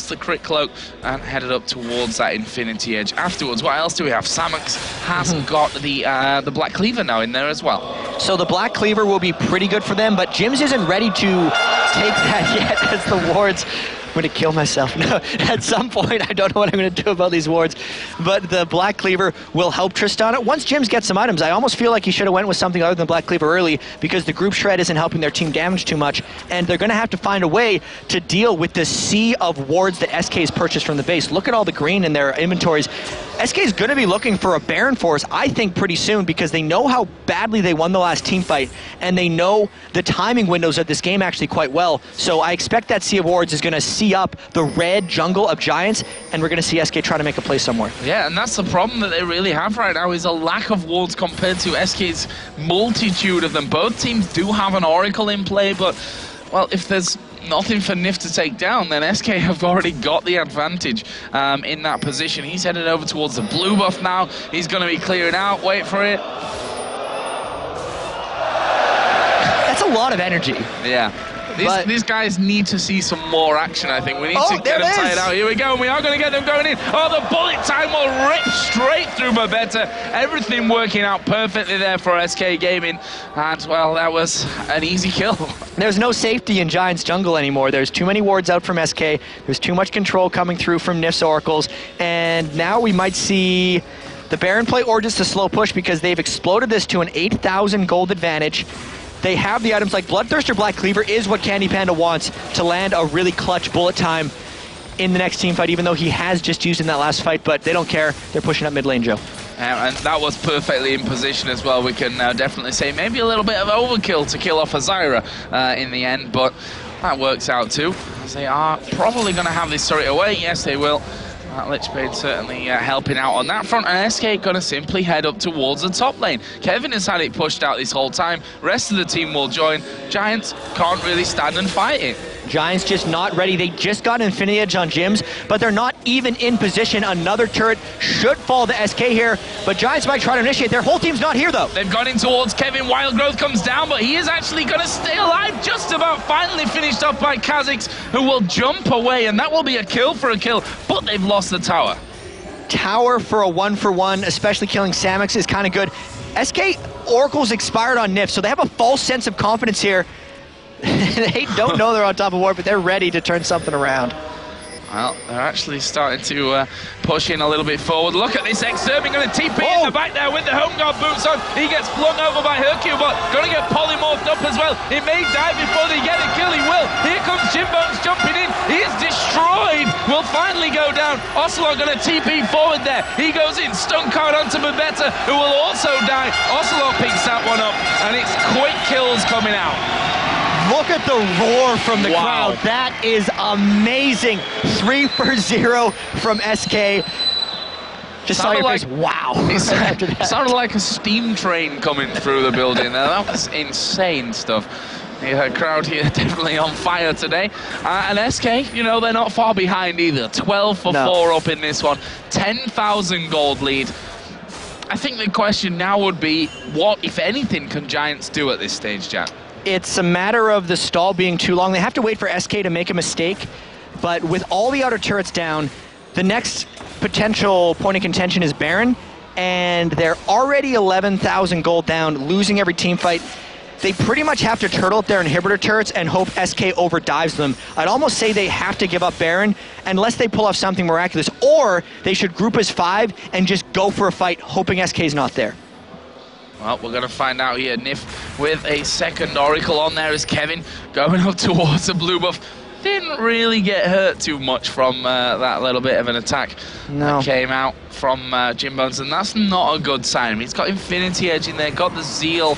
the Crit Cloak and headed up towards that Infinity Edge. Afterwards, what else do we have? Samox has got the Black Cleaver now in there as well. So the Black Cleaver will be pretty good for them, but Jims isn't ready to take that yet as the wards. I'm going to kill myself. No, at some point, I don't know what I'm going to do about these wards, but the Black Cleaver will help Tristana. Once Jims gets some items, I almost feel like he should have went with something other than Black Cleaver early because the group shred isn't helping their team damage too much, and they're going to have to find a way to deal with the sea of wards that SK's purchased from the base. Look at all the green in their inventories. SK's going to be looking for a Baron Force, I think, pretty soon because they know how badly they won the last team fight, and they know the timing windows of this game actually quite well. So I expect that sea of wards is going to see up the red jungle of Giants, and we're going to see SK try to make a play somewhere. Yeah, and that's the problem that they really have right now is a lack of wards compared to SK's multitude of them. Both teams do have an Oracle in play, but, well, if there's nothing for Nif to take down, then SK have already got the advantage in that position. He's headed over towards the blue buff now. He's going to be clearing out. Wait for it. That's a lot of energy. Yeah. These guys need to see some more action, I think. We need to get them tired out. Here we go, and we are going to get them going in. Oh, the bullet time will rip straight through Mabetta. Everything working out perfectly there for SK Gaming. And, well, that was an easy kill. There's no safety in Giants jungle anymore. There's too many wards out from SK. There's too much control coming through from Nif's Oracles. And now we might see the Baron play or just a slow push because they've exploded this to an 8,000 gold advantage. They have the items like Bloodthirst or Black Cleaver is what Candy Panda wants to land a really clutch bullet time in the next team fight, even though he has just used in that last fight, but they don't care. They're pushing up mid lane, Joe. And that was perfectly in position as well. We can definitely say maybe a little bit of overkill to kill off Azira in the end, but that works out too, as they are probably going to have this turret away. Yes, they will. Lichbane certainly helping out on that front, and SK going to simply head up towards the top lane. Kevin has had it pushed out this whole time. Rest of the team will join. Giants can't really stand and fight it. Giants just not ready. They just got Infinity Edge on Gyms, but they're not even in position. Another turret should fall to SK here, but Giants might try to initiate. Their whole team's not here, though. They've gone in towards Kevin. Wild Growth comes down, but he is actually going to stay alive. Just about finally finished off by Kha'Zix, who will jump away, and that will be a kill for a kill, but they've lost the tower. Tower for a 1-for-1, especially killing Samix, is kind of good. SK Oracle's expired on Nif, so they have a false sense of confidence here. They don't know they're on top of war, but they're ready to turn something around. Well, they're actually starting to push in a little bit forward. Look at this Extermin going to TP in the back there with the Home Guard boots on. He gets flung over by Hercule, but going to get polymorphed up as well. He may die before they get a kill. He will. Here comes Jimbones jumping in. He is destroyed. Will finally go down. Ocelot going to TP forward there. He goes in. Stun card onto Babetta, who will also die. Ocelot picks that one up, and it's quick kills coming out. Look at the roar from the crowd. That is amazing. 3 for 0 from SK. Just saw your face. Wow. It sounded like a steam train coming through the building there. That was insane stuff. The crowd here definitely on fire today. And SK, you know, they're not far behind either. 12 for 4 up in this one. 10,000 gold lead. I think the question now would be, what, if anything, can Giants do at this stage, Jack? It's a matter of the stall being too long. They have to wait for SK to make a mistake, but with all the outer turrets down, the next potential point of contention is Baron, and they're already 11,000 gold down, losing every team fight. They pretty much have to turtle up their inhibitor turrets and hope SK overdives them. I'd almost say they have to give up Baron unless they pull off something miraculous, or they should group as 5 and just go for a fight, hoping SK's not there. Well, we're going to find out here. Nif with a second Oracle on there as Kevin going up towards the blue buff. Didn't really get hurt too much from that little bit of an attack that came out from Jimbones, and that's not a good sign. He's got Infinity Edge in there, got the Zeal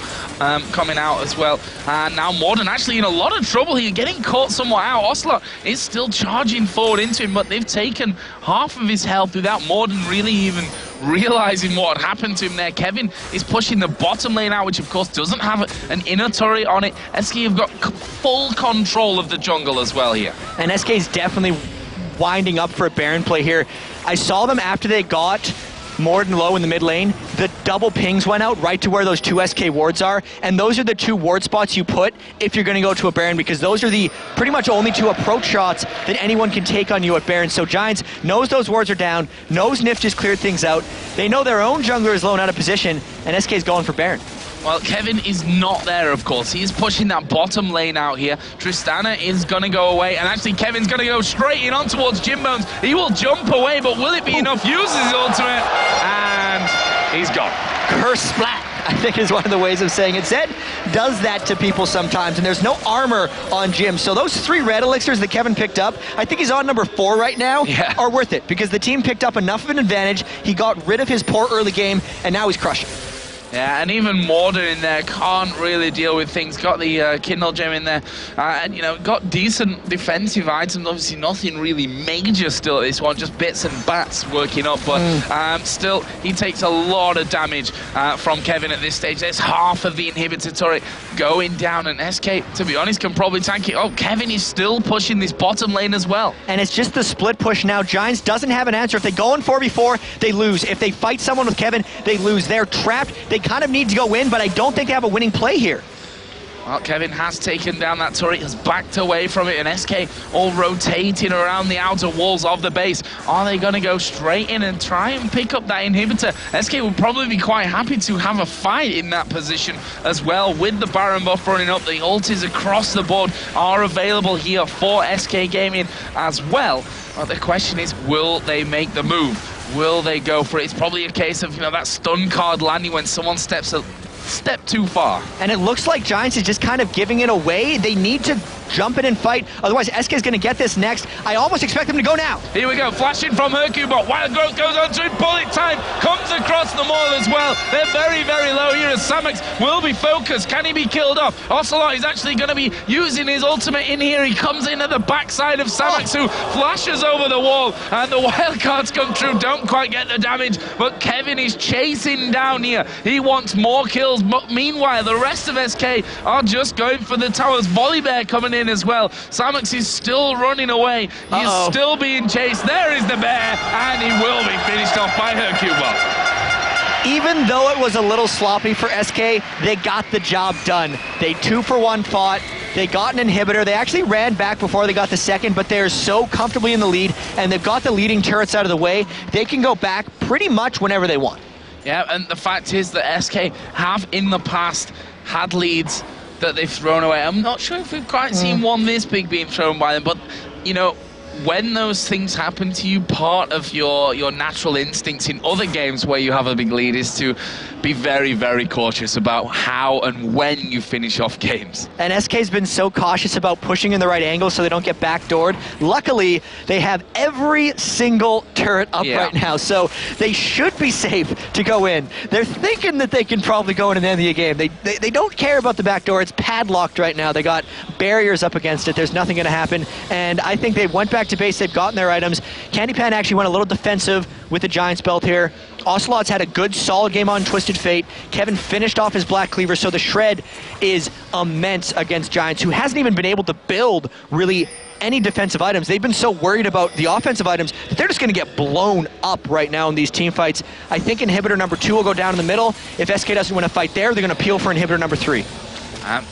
coming out as well. And now Morden actually in a lot of trouble here, getting caught somewhat out. Ocelot is still charging forward into him, but they've taken half of his health without Morden really even realizing what had happened to him there. Kevin is pushing the bottom lane out, which of course doesn't have an inner turret on it. SK have got full control of the jungle as well here. And SK's definitely winding up for a Baron play here. I saw them after they got Morden low in the mid lane. The double pings went out right to where those 2 SK wards are, and those are the 2 ward spots you put if you're going to go to a Baron, because those are the pretty much only 2 approach shots that anyone can take on you at Baron. So Giants knows those wards are down, knows Nif just cleared things out. They know their own jungler is low and out of position, and SK's going for Baron. Well, Kevin is not there, of course. He's pushing that bottom lane out here. Tristana is going to go away, and actually Kevin's going to go straight in on towards Jimbones. He will jump away, but will it be enough? Uses his ultimate, and he's gone. Curse splat, I think is one of the ways of saying it. Zed does that to people sometimes, and there's no armor on Jim. So those 3 red elixirs that Kevin picked up, I think he's on number 4 right now, are worth it, because the team picked up enough of an advantage. He got rid of his poor early game, and now he's crushing. Yeah, and even Morden in there can't really deal with things. Got the Kindle Gem in there, and you know, got decent defensive items. Obviously, nothing really major still at this one, just bits and bats working up. But still, he takes a lot of damage from Kevin at this stage. There's half of the inhibitor turret going down, and SK, to be honest, can probably tank it. Oh, Kevin is still pushing this bottom lane as well. And it's just the split push now. Giants doesn't have an answer. If they go in 4v4, they lose. If they fight someone with Kevin, they lose. They're trapped. They kind of need to go in, but I don't think they have a winning play here. Well, Kevin has taken down that turret, has backed away from it, and SK all rotating around the outer walls of the base. Are they going to go straight in and try and pick up that inhibitor? SK will probably be quite happy to have a fight in that position as well, with the Baron buff running up. The ultis across the board are available here for SK Gaming as well. Well, the question is, will they make the move? Will they go for it? It's probably a case of, you know, that stun card landing when someone steps a step too far. And it looks like Giants is just kind of giving it away. They need to jump in and fight. Otherwise, SK is going to get this next. I almost expect them to go now. Here we go. Flashing from Hercule, but Wild Growth goes on to it. Bullet time comes across them all as well. They're very, very low here as Samix will be focused. Can he be killed off? Ocelot is actually going to be using his ultimate in here. He comes in at the backside of Samix, who flashes over the wall, and the wild cards come through. Don't quite get the damage, but Kevin is chasing down here. He wants more kills, but meanwhile, the rest of SK are just going for the towers. Volley Bear coming in in as well. Samus is still running away. He's still being chased. There is the bear, and he will be finished off by Hercubot. Even though it was a little sloppy for SK, they got the job done. They 2-for-1 fought. They got an inhibitor. They actually ran back before they got the second, but they're so comfortably in the lead, and they've got the leading turrets out of the way. They can go back pretty much whenever they want. Yeah, and the fact is that SK have in the past had leads that they've thrown away. I'm not sure if we've quite seen one this big being thrown by them, but, you know, when those things happen to you, part of your natural instincts in other games where you have a big lead is to be very, very cautious about how and when you finish off games. And SK's been so cautious about pushing in the right angle so they don't get backdoored. Luckily, they have every single turret up right now, so they should be safe to go in. They're thinking that they can probably go in and end the game. They don't care about the backdoor. It's padlocked right now. They got barriers up against it. There's nothing going to happen, and I think they went back to base. They've gotten their items. Candypan actually went a little defensive with the Giants belt here. Ocelot's had a good, solid game on Twisted Fate. Kevin finished off his Black Cleaver, so the shred is immense against Giants, who hasn't even been able to build really any defensive items. They've been so worried about the offensive items that they're just going to get blown up right now in these team fights. I think inhibitor number 2 will go down in the middle. If SK doesn't win a fight there, they're going to peel for inhibitor number 3.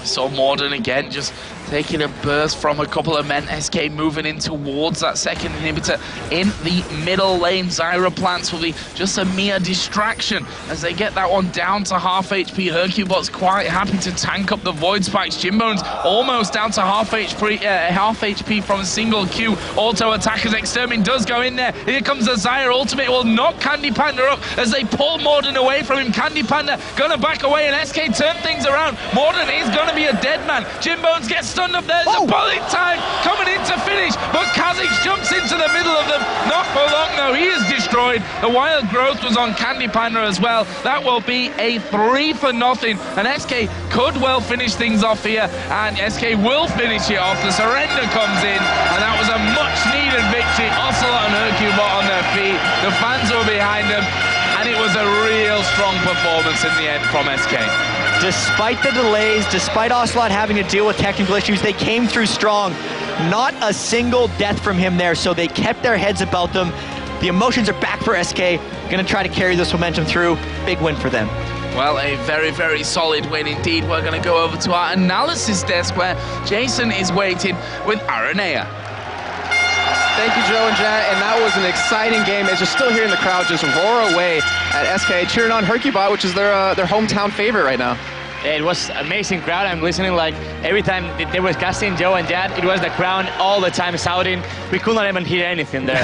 So Morden again just taking a burst from a couple of men. SK moving in towards that second inhibitor in the middle lane. Zyra plants will be just a mere distraction as they get that one down to half HP. Hercubot's quite happy to tank up the Void Spikes. Jimbone's almost down to half HP from a single Q. Auto attack as Extermin does go in there. Here comes the Zyra ultimate. Will knock Candy Panda up as they pull Morden away from him. Candy Panda gonna back away and SK turn things around. Morden is gonna be a dead man. Jimbones gets stunned up there. There's a bullet time coming in to finish, but Kha'Zix jumps into the middle of them. Not for long though, he is destroyed. The Wild Growth was on Candy Panda as well. That will be a 3-for-0, and SK could well finish things off here, and SK will finish it off. The surrender comes in, and that was a much needed victory. Ocelot and Hercubot on their feet. The fans were behind them, and it was a real strong performance in the end from SK. Despite the delays, despite Ocelot having to deal with technical issues, they came through strong. Not a single death from him there, so they kept their heads about them. The emotions are back for SK. Gonna try to carry this momentum through. Big win for them. Well, a very, very solid win indeed. We're going to go over to our analysis desk where Jason is waiting with Aranea. Thank you, Joe and Jet, and that was an exciting game. As you're still hearing the crowd just roar away at SK, cheering on Hercubot, which is their hometown favorite right now. It was amazing crowd. I'm listening like every time they were casting Joe and Jet, it was the crowd all the time shouting. We could not even hear anything there.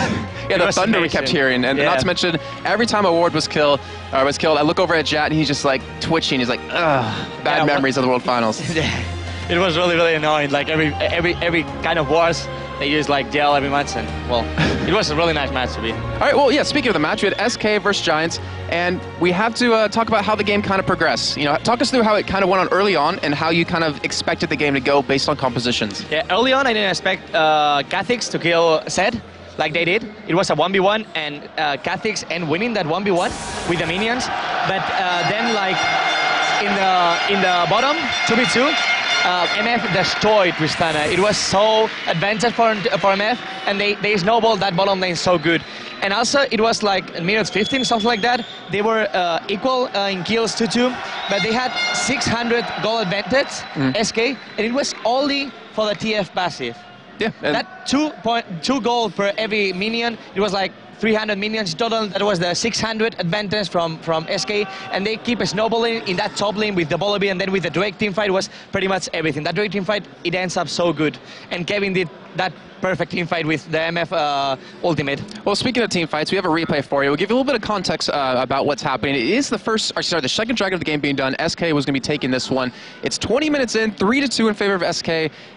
Yeah, the thunder amazing. We kept hearing, and not to mention every time a ward was killed, I look over at Jet and he's just like twitching. He's like, ugh, bad memories of the World Finals. It was really, really annoying. Like every kind of wars, they use like gel every match, and well, it was a really nice match to be. All right, well, yeah, speaking of the match, we had SK versus Giants, and we have to talk about how the game kind of progressed. You know, talk us through how it kind of went on early on and how you kind of expected the game to go based on compositions. Yeah, early on, I didn't expect Kha'Zix to kill Zed like they did. It was a 1v1, and Kha'Zix ended winning that 1v1 with the minions, but then like in the bottom 2v2, MF destroyed Tristana. It was so advantage for MF, and they snowballed that bottom lane so good. And also, it was like minutes 15, something like that. They were equal in kills 2-2, but they had 600 goal advantage, SK, and it was only for the TF passive. Yeah. That 2 gold per every minion, it was like 300 minions total. That was the 600 advantage from SK, and they keep snowballing in that top lane with the Bolivar, and then with the Drake teamfight, it was pretty much everything. That Drake teamfight, it ends up so good, and Kevin did that perfect teamfight with the MF ultimate. Well, speaking of teamfights, we have a replay for you. We'll give you a little bit of context about what's happening. It is the second dragon of the game being done. SK was going to be taking this one. It's 20 minutes in, 3-2 in favor of SK,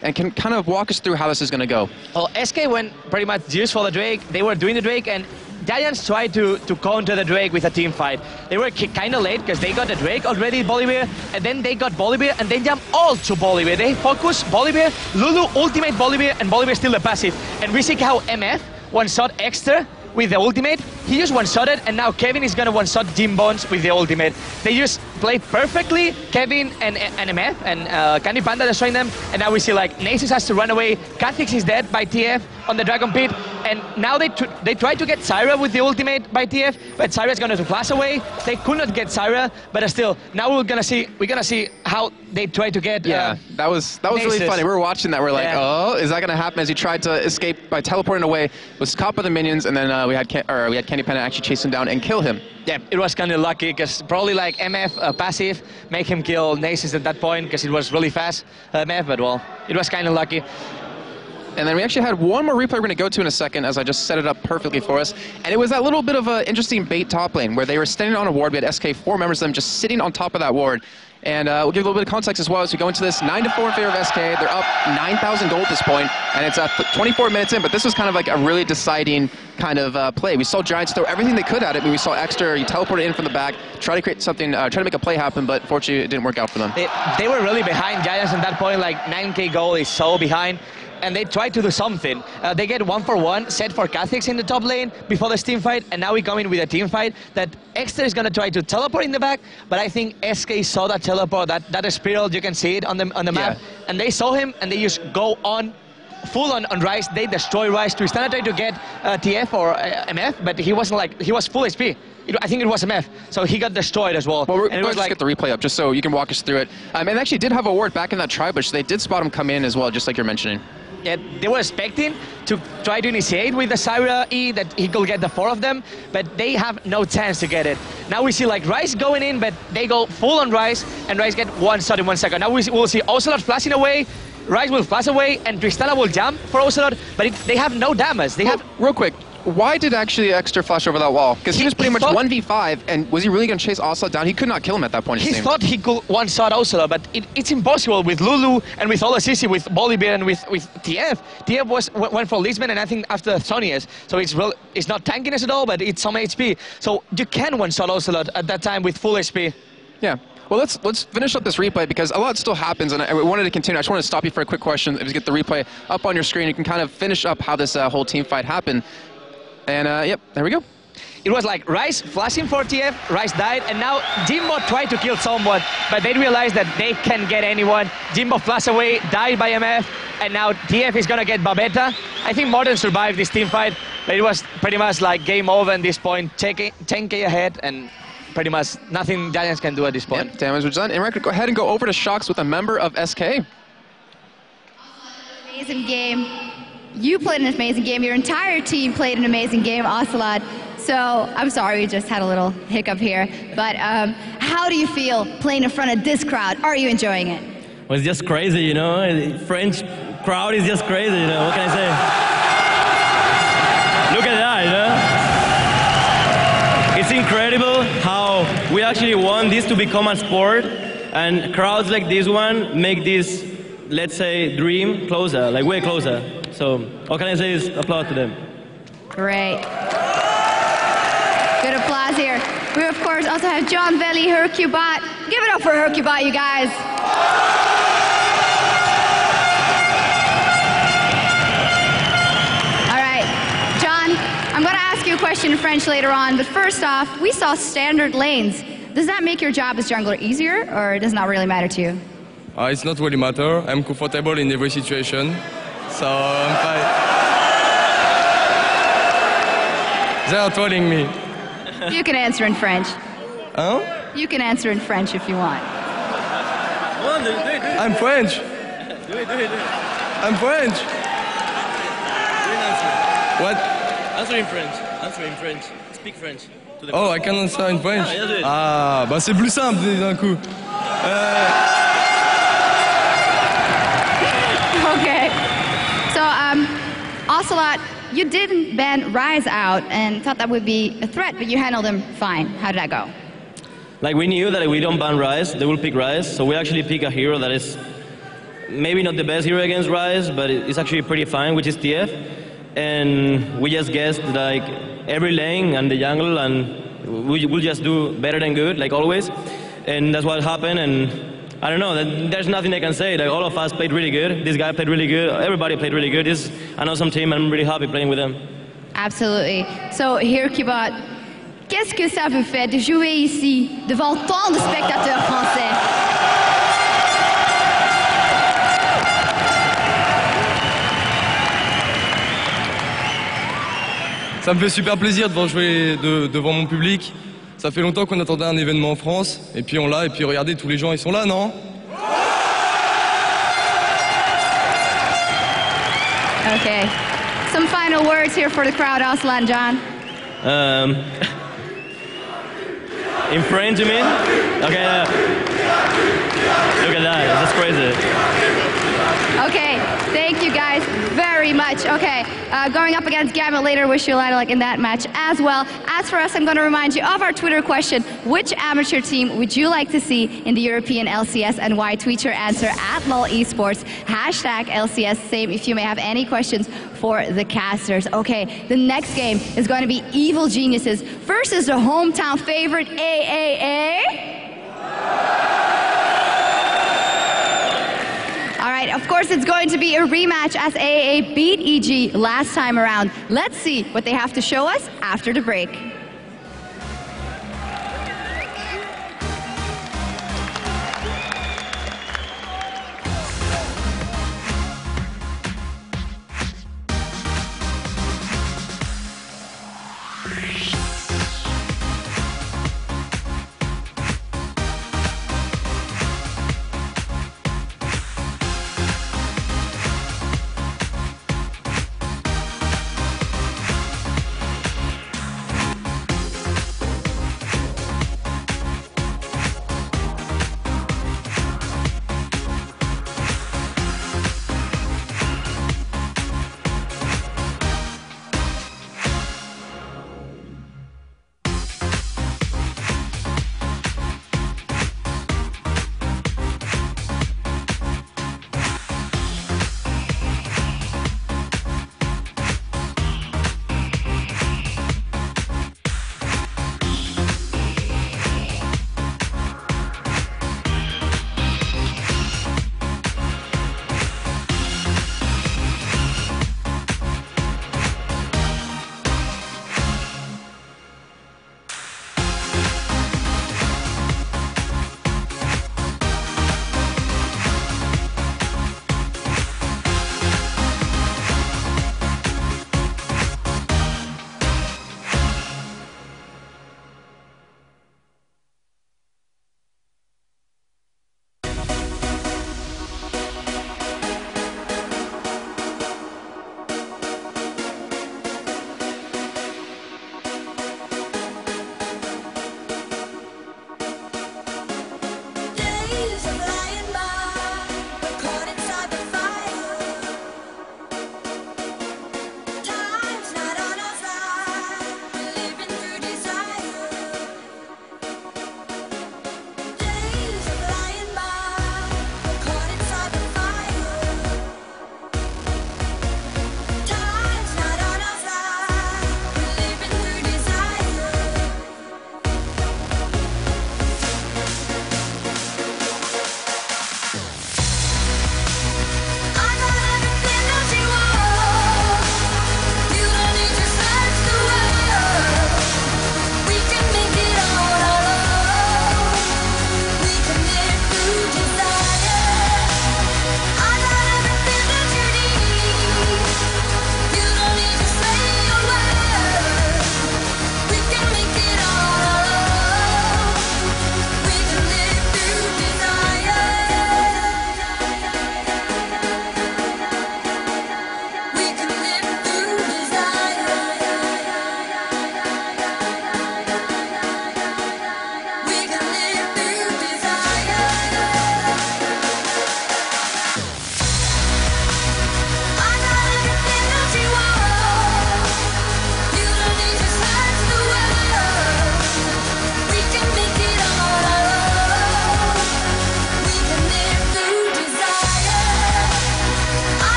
and can kind of walk us through how this is going to go. Well, SK went pretty much just for the Drake. They were doing the Drake, and Giants tried to counter the Drake with a team fight. They were kind of late because they got the Drake already, Bolivar, and then they got Bolivar, and then jumped all to Bolivar. They focused Bolivar, Lulu, ultimate Bolivar, and Bolivar still the passive. And we see how MF one-shot extra with the ultimate. He just one-shotted, and now Kevin is going to one-shot Jim Bones with the ultimate. They just played perfectly, Kevin and MF and Candy Panda destroying them, and now we see like Nasus has to run away, Kha'Zix is dead by TF on the Dragon Pit, and now they try to get Zyra with the ultimate by TF, but Zyra's going to flash away. They could not get Zyra, but still, now we're gonna see how they try to get. Yeah, that was really funny. We were watching that. We're like, oh, is that gonna happen? As he tried to escape by teleporting away, was caught by the minions, and then we had Candy Panda actually chase him down and kill him. Yeah, it was kind of lucky because probably like MF passive make him kill Nasus at that point because it was really fast MF, but well, it was kind of lucky. And then we actually had one more replay we're going to go to in a second, as I just set it up perfectly for us. And it was that little bit of an interesting bait top lane where they were standing on a ward. We had SK, 4 members of them just sitting on top of that ward. And we'll give a little bit of context as well as we go into this. 9-4 in favor of SK. They're up 9,000 gold at this point, and it's 24 minutes in. But this was kind of like a really deciding kind of play. We saw Giants throw everything they could at it. I mean, we saw Exter, he teleported in from the back, try to create something, try to make a play happen, but fortunately it didn't work out for them. They were really behind Giants at that point. Like 9K gold is so behind. And they tried to do something. They get 1-for-1 set for Kha'Zix in the top lane before the team fight, and now we come in with a team fight that Exter is going to try to teleport in the back, but I think SK saw that teleport, that spiral, you can see it on the map, and they saw him, and they just go on full on Ryze. They destroy Ryze. Tristana tried to get TF or MF, but he wasn't like, he was full HP. I think it was MF, so he got destroyed as well. Well, we're going to just get the replay up just so you can walk us through it. And actually did have a ward back in that tri-bush. They did spot him come in as well, just like you're mentioning. Yeah, they were expecting to try to initiate with the Zyra E that he could get the 4 of them, but they have no chance to get it. Now we see like Ryze going in, but they go full on Ryze, and Ryze get 1 shot in 1 second. Now we'll see Ocelot flashing away, Ryze will flash away, and Tristana will jump for Ocelot, but they have no damage. They have... Real quick, why did actually Exter flash over that wall? Because he was pretty much 1v5, and was he really going to chase Ocelot down? He could not kill him at that point. He thought he could one-shot Ocelot, but it's impossible with Lulu and with all CC, with Bolivia and with TF. TF went for Lisbon, and I think after Sonias, so it's not tankiness at all, but it's some HP. So you can one-shot Ocelot at that time with full HP. Yeah. Well, let's finish up this replay because a lot still happens, and I wanted to continue. I just wanted to stop you for a quick question. If you get the replay up on your screen, you can kind of finish up how this whole team fight happened. And yep, there we go. It was like Ryze flashing for TF, Ryze died, and now Jimbo tried to kill someone, but they realized that they can't get anyone. Jimbo flashed away, died by MF, and now TF is gonna get Babetta. I think Modern survived this team fight, but it was pretty much like game over at this point, 10K ahead, and pretty much nothing Giants can do at this point. Yep, damage was done. And we're gonna go ahead and go over to Shocks with a member of SK. Amazing game. You played an amazing game. Your entire team played an amazing game, Ocelot. So I'm sorry we just had a little hiccup here. But how do you feel playing in front of this crowd? Are you enjoying it? Well, it's just crazy, you know. French crowd is just crazy, you know. What can I say? Look at that, you know. It's incredible how we actually want this to become a sport, and crowds like this one make this, let's say, dream closer, like way closer. So all can I say is applaud to them. Great. Good applause here. We, of course, also have John Veli, Hercubot. Give it up for Hercubot, you guys. All right. John, I'm going to ask you a question in French later on, but first off, we saw standard lanes. Does that make your job as jungler easier, or does it not really matter to you? It's not really matter. I'm comfortable in every situation. So I'm fine. They are trolling me. You can answer in French. Huh? You can answer in French if you want. I'm French. Do it. I'm French. What? Answer in French. Answer in French. Speak French. Oh, I can answer in French. Yeah, Ah, bah c'est plus simple d'un coup. Okay. So, Ocelot, you didn't ban Ryze out and thought that would be a threat, but you handled him fine. How did that go? Like, we knew that if we don't ban Ryze, they will pick Ryze. So we actually pick a hero that is maybe not the best hero against Ryze, but it's actually pretty fine, which is TF. And we just guessed like every lane and the jungle, and we'll just do better than good, like always. And that's what happened. And I don't know, there's nothing I can say. Like, all of us played really good. This guy played really good. Everybody played really good. It's an awesome team, and I'm really happy playing with them. Absolutely. So here, Kibot, qu'est-ce que ça vous fait de jouer ici devant tant de spectateurs français? Ça me fait super plaisir de jouer devant mon public. Ça fait longtemps qu'on attendait un événement en France, et puis on l'a, et puis regardez, tous les gens ils sont là, non? Okay. Some final words here for the crowd, Aslan, John. In French, you mean? Okay. Look at that. That's crazy. Okay, thank you guys very much. Okay, going up against Gambit later, wish you a lot of luck in that match as well. As for us, I'm going to remind you of our Twitter question. Which amateur team would you like to see in the European LCS and why? Tweet your answer at LOL eSports, hashtag LCS. Same if you may have any questions for the casters. Okay, the next game is going to be Evil Geniuses versus the hometown favorite AAA. Of course, it's going to be a rematch as AAA beat EG last time around. Let's see what they have to show us after the break.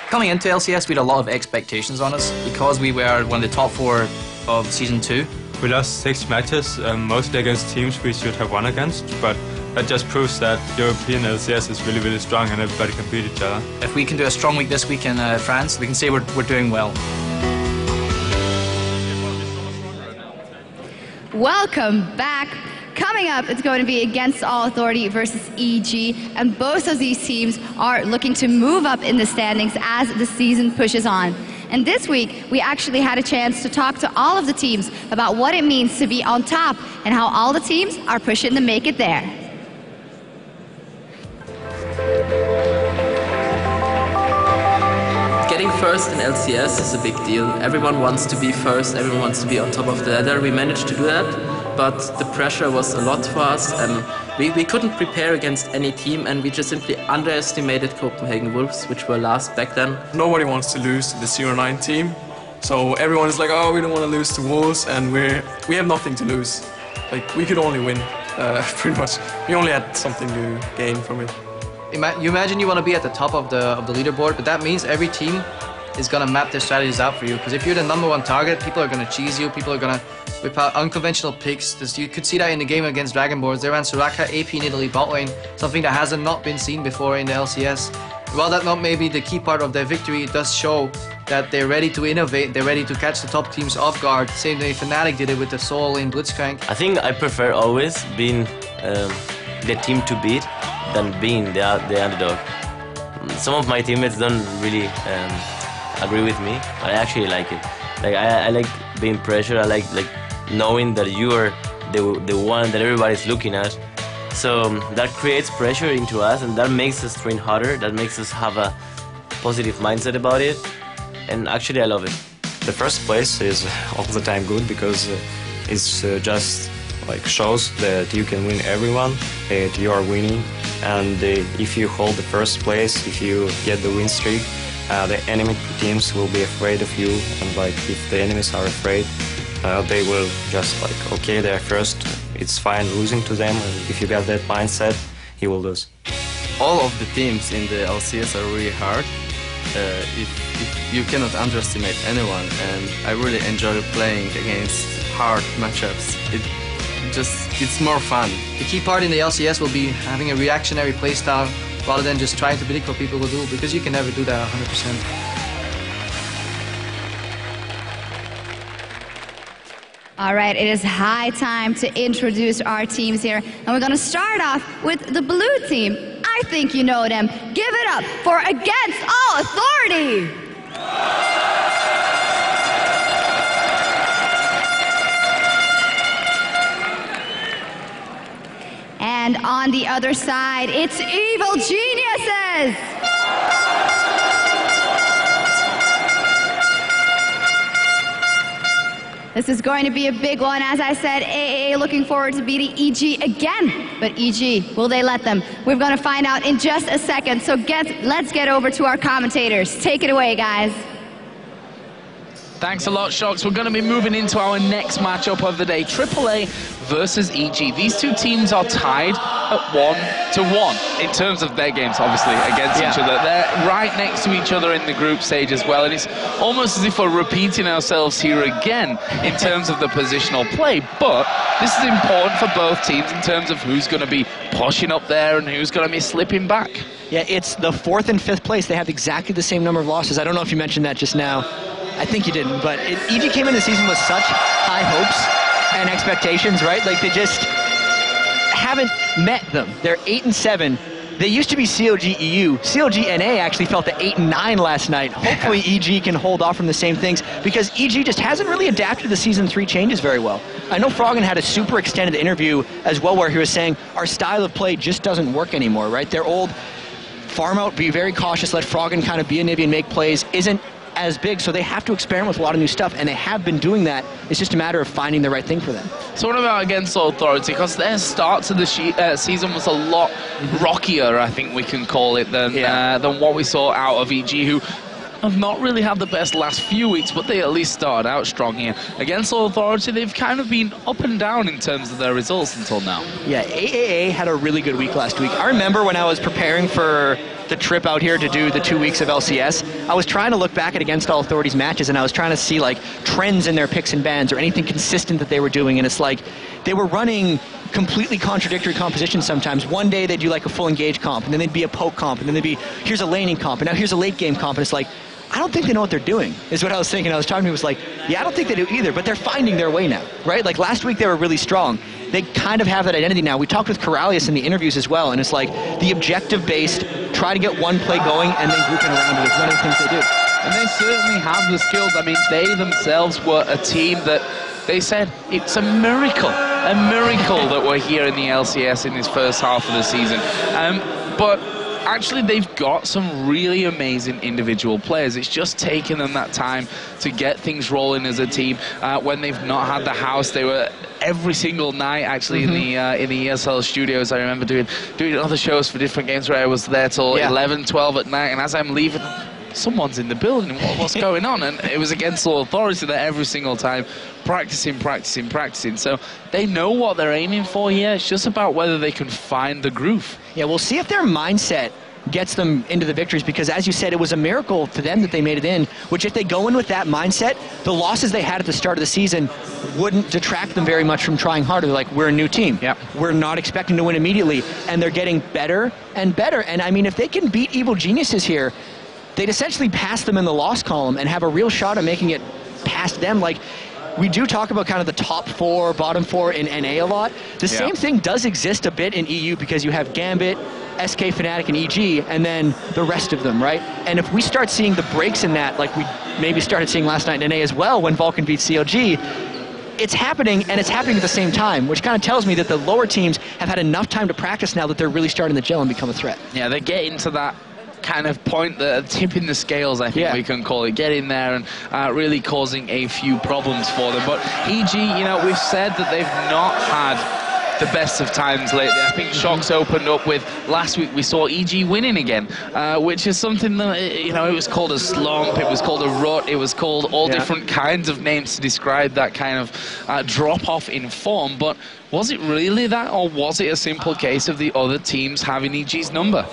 Coming into LCS, we had a lot of expectations on us because we were one of the top 4 of Season 2. We lost 6 matches, mostly against teams we should have won against, but that just proves that European LCS is really, really strong and everybody can beat each other. If we can do a strong week this week in France, we can say we're doing well. Welcome back. Coming up, it's going to be Against All Authority versus EG, and both of these teams are looking to move up in the standings as the season pushes on. And this week, we actually had a chance to talk to all of the teams about what it means to be on top and how all the teams are pushing to make it there. Getting first in LCS is a big deal. Everyone wants to be first, everyone wants to be on top of the ladder. We managed to do that, but the pressure was a lot for us. We couldn't prepare against any team, and we just simply underestimated Copenhagen Wolves, which were last back then. Nobody wants to lose to the 0-9 team, so everyone is like, oh, we don't want to lose to Wolves, and we have nothing to lose. Like, we could only win, pretty much. We only had something to gain from it. You imagine you want to be at the top of the leaderboard, but that means every team is going to map their strategies out for you. Because if you're the #1 target, people are going to cheese you, people are going to whip out unconventional picks. You could see that in the game against Dragonborns. They ran Soraka, AP in Italy, bot lane, something that hasn't not been seen before in the LCS. While that not maybe the key part of their victory, it does show that they're ready to innovate, they're ready to catch the top teams off guard. Same way Fnatic did it with the Soul in Blitzcrank. I think I prefer always being the team to beat than being the underdog. Some of my teammates don't really agree with me, but I actually like it. Like I like being pressured. I like knowing that you are the one that everybody's looking at. So that creates pressure into us, and that makes us train harder. That makes us have a positive mindset about it, and actually I love it. The first place is all the time good because it's just like shows that you can win everyone, that you are winning, and if you hold the first place, if you get the win streak, the enemy teams will be afraid of you, and like if the enemies are afraid, they will just like, okay, they're first, it's fine losing to them, and if you got that mindset, you will lose. All of the teams in the LCS are really hard. If you cannot underestimate anyone, and I really enjoy playing against hard matchups. It's more fun. The key part in the LCS will be having a reactionary playstyle rather than just trying to predict what people will do, because you can never do that 100%. All right, it is high time to introduce our teams here, and we're going to start off with the blue team. I think you know them. Give it up for Against All Authority. And on the other side, it's Evil Geniuses. This is going to be a big one. As I said, AA looking forward to beating EG again. But EG, will they let them? We're going to find out in just a second. So let's get over to our commentators. Take it away, guys. Thanks a lot, Shocks. We're going to be moving into our next matchup of the day, AAA versus EG. These two teams are tied at 1-1 in terms of their games, obviously, against each other. They're right next to each other in the group stage as well, and it's almost as if we're repeating ourselves here again in terms of the positional play. But this is important for both teams in terms of who's going to be pushing up there and who's going to be slipping back. Yeah, it's the 4th and 5th place. They have exactly the same number of losses. I don't know if you mentioned that just now. I think you didn't, but EG came in the season with such high hopes and expectations, right? Like, they just haven't met them. They're 8-7. They used to be COG EU. COG NA actually fell to 8-9 last night. Hopefully EG can hold off from the same things, because EG just hasn't really adapted to the Season 3 changes very well. I know Froggen had a super extended interview as well where he was saying our style of play just doesn't work anymore, right? Their old farm out, be very cautious, let Froggen kind of be a Nivy and make plays isn't as big, so they have to experiment with a lot of new stuff, and they have been doing that. It's just a matter of finding the right thing for them. So what about Against All Authority? Because their start to the season was a lot rockier, I think we can call it, than what we saw out of EG, who have not really had the best last few weeks, but they at least started out strong here. Against All Authority, they've kind of been up and down in terms of their results until now. Yeah, AAA had a really good week last week. I remember when I was preparing for the trip out here to do the 2 weeks of LCS, I was trying to look back at Against All Authorities matches, and I was trying to see like trends in their picks and bans or anything consistent that they were doing, and it's like they were running completely contradictory compositions sometimes. One day they'd do like a full engage comp, and then they'd be a poke comp, and then they'd be, here's a laning comp, and now here's a late game comp, and it's like, I don't think they know what they're doing, is what I was thinking. I was talking to him, was like, yeah, I don't think they do either, but they're finding their way now, right? Like last week they were really strong. They kind of have that identity now. We talked with Corralius in the interviews as well, and it's like the objective-based, try to get one play going and then grouping around it is one of the things they do. And they certainly have the skills. I mean, they themselves were a team that they said it's a miracle that we're here in the LCS in this first half of the season. But actually, they've got some really amazing individual players. It's just taken them that time to get things rolling as a team. When they've not had the house, they were every single night actually in the ESL studios. I remember doing other shows for different games where I was there till 11, 12 at night, and as I'm leaving, someone's in the building. What's going on? And it was Against All Authority there every single time, practicing. So they know what they're aiming for here. It's just about whether they can find the groove. Yeah, we'll see if their mindset gets them into the victories, because as you said, it was a miracle to them that they made it in, which if they go in with that mindset, the losses they had at the start of the season wouldn't detract them very much from trying harder. They're like, we're a new team. Yep. We're not expecting to win immediately, and they're getting better and better. And I mean, if they can beat Evil Geniuses here, they'd essentially pass them in the loss column and have a real shot at making it past them. Like, we do talk about kind of the top four, bottom four in NA a lot. The same thing does exist a bit in EU, because you have Gambit, SK Fnatic, and EG, and then the rest of them, right? And if we start seeing the breaks in that, like we maybe started seeing last night in NA as well when Vulcan beat CLG, it's happening, and it's happening at the same time, which kind of tells me that the lower teams have had enough time to practice now that they're really starting to gel and become a threat. Yeah, they get into that kind of point, the tipping the scales, I think we can call it, get in there and really causing a few problems for them. But EG, you know, we've said that they've not had the best of times lately. I think Shock's opened up with, last week we saw EG winning again, which is something that, you know, it was called a slump, it was called a rut, it was called all different kinds of names to describe that kind of drop-off in form. But was it really that, or was it a simple case of the other teams having EG's number?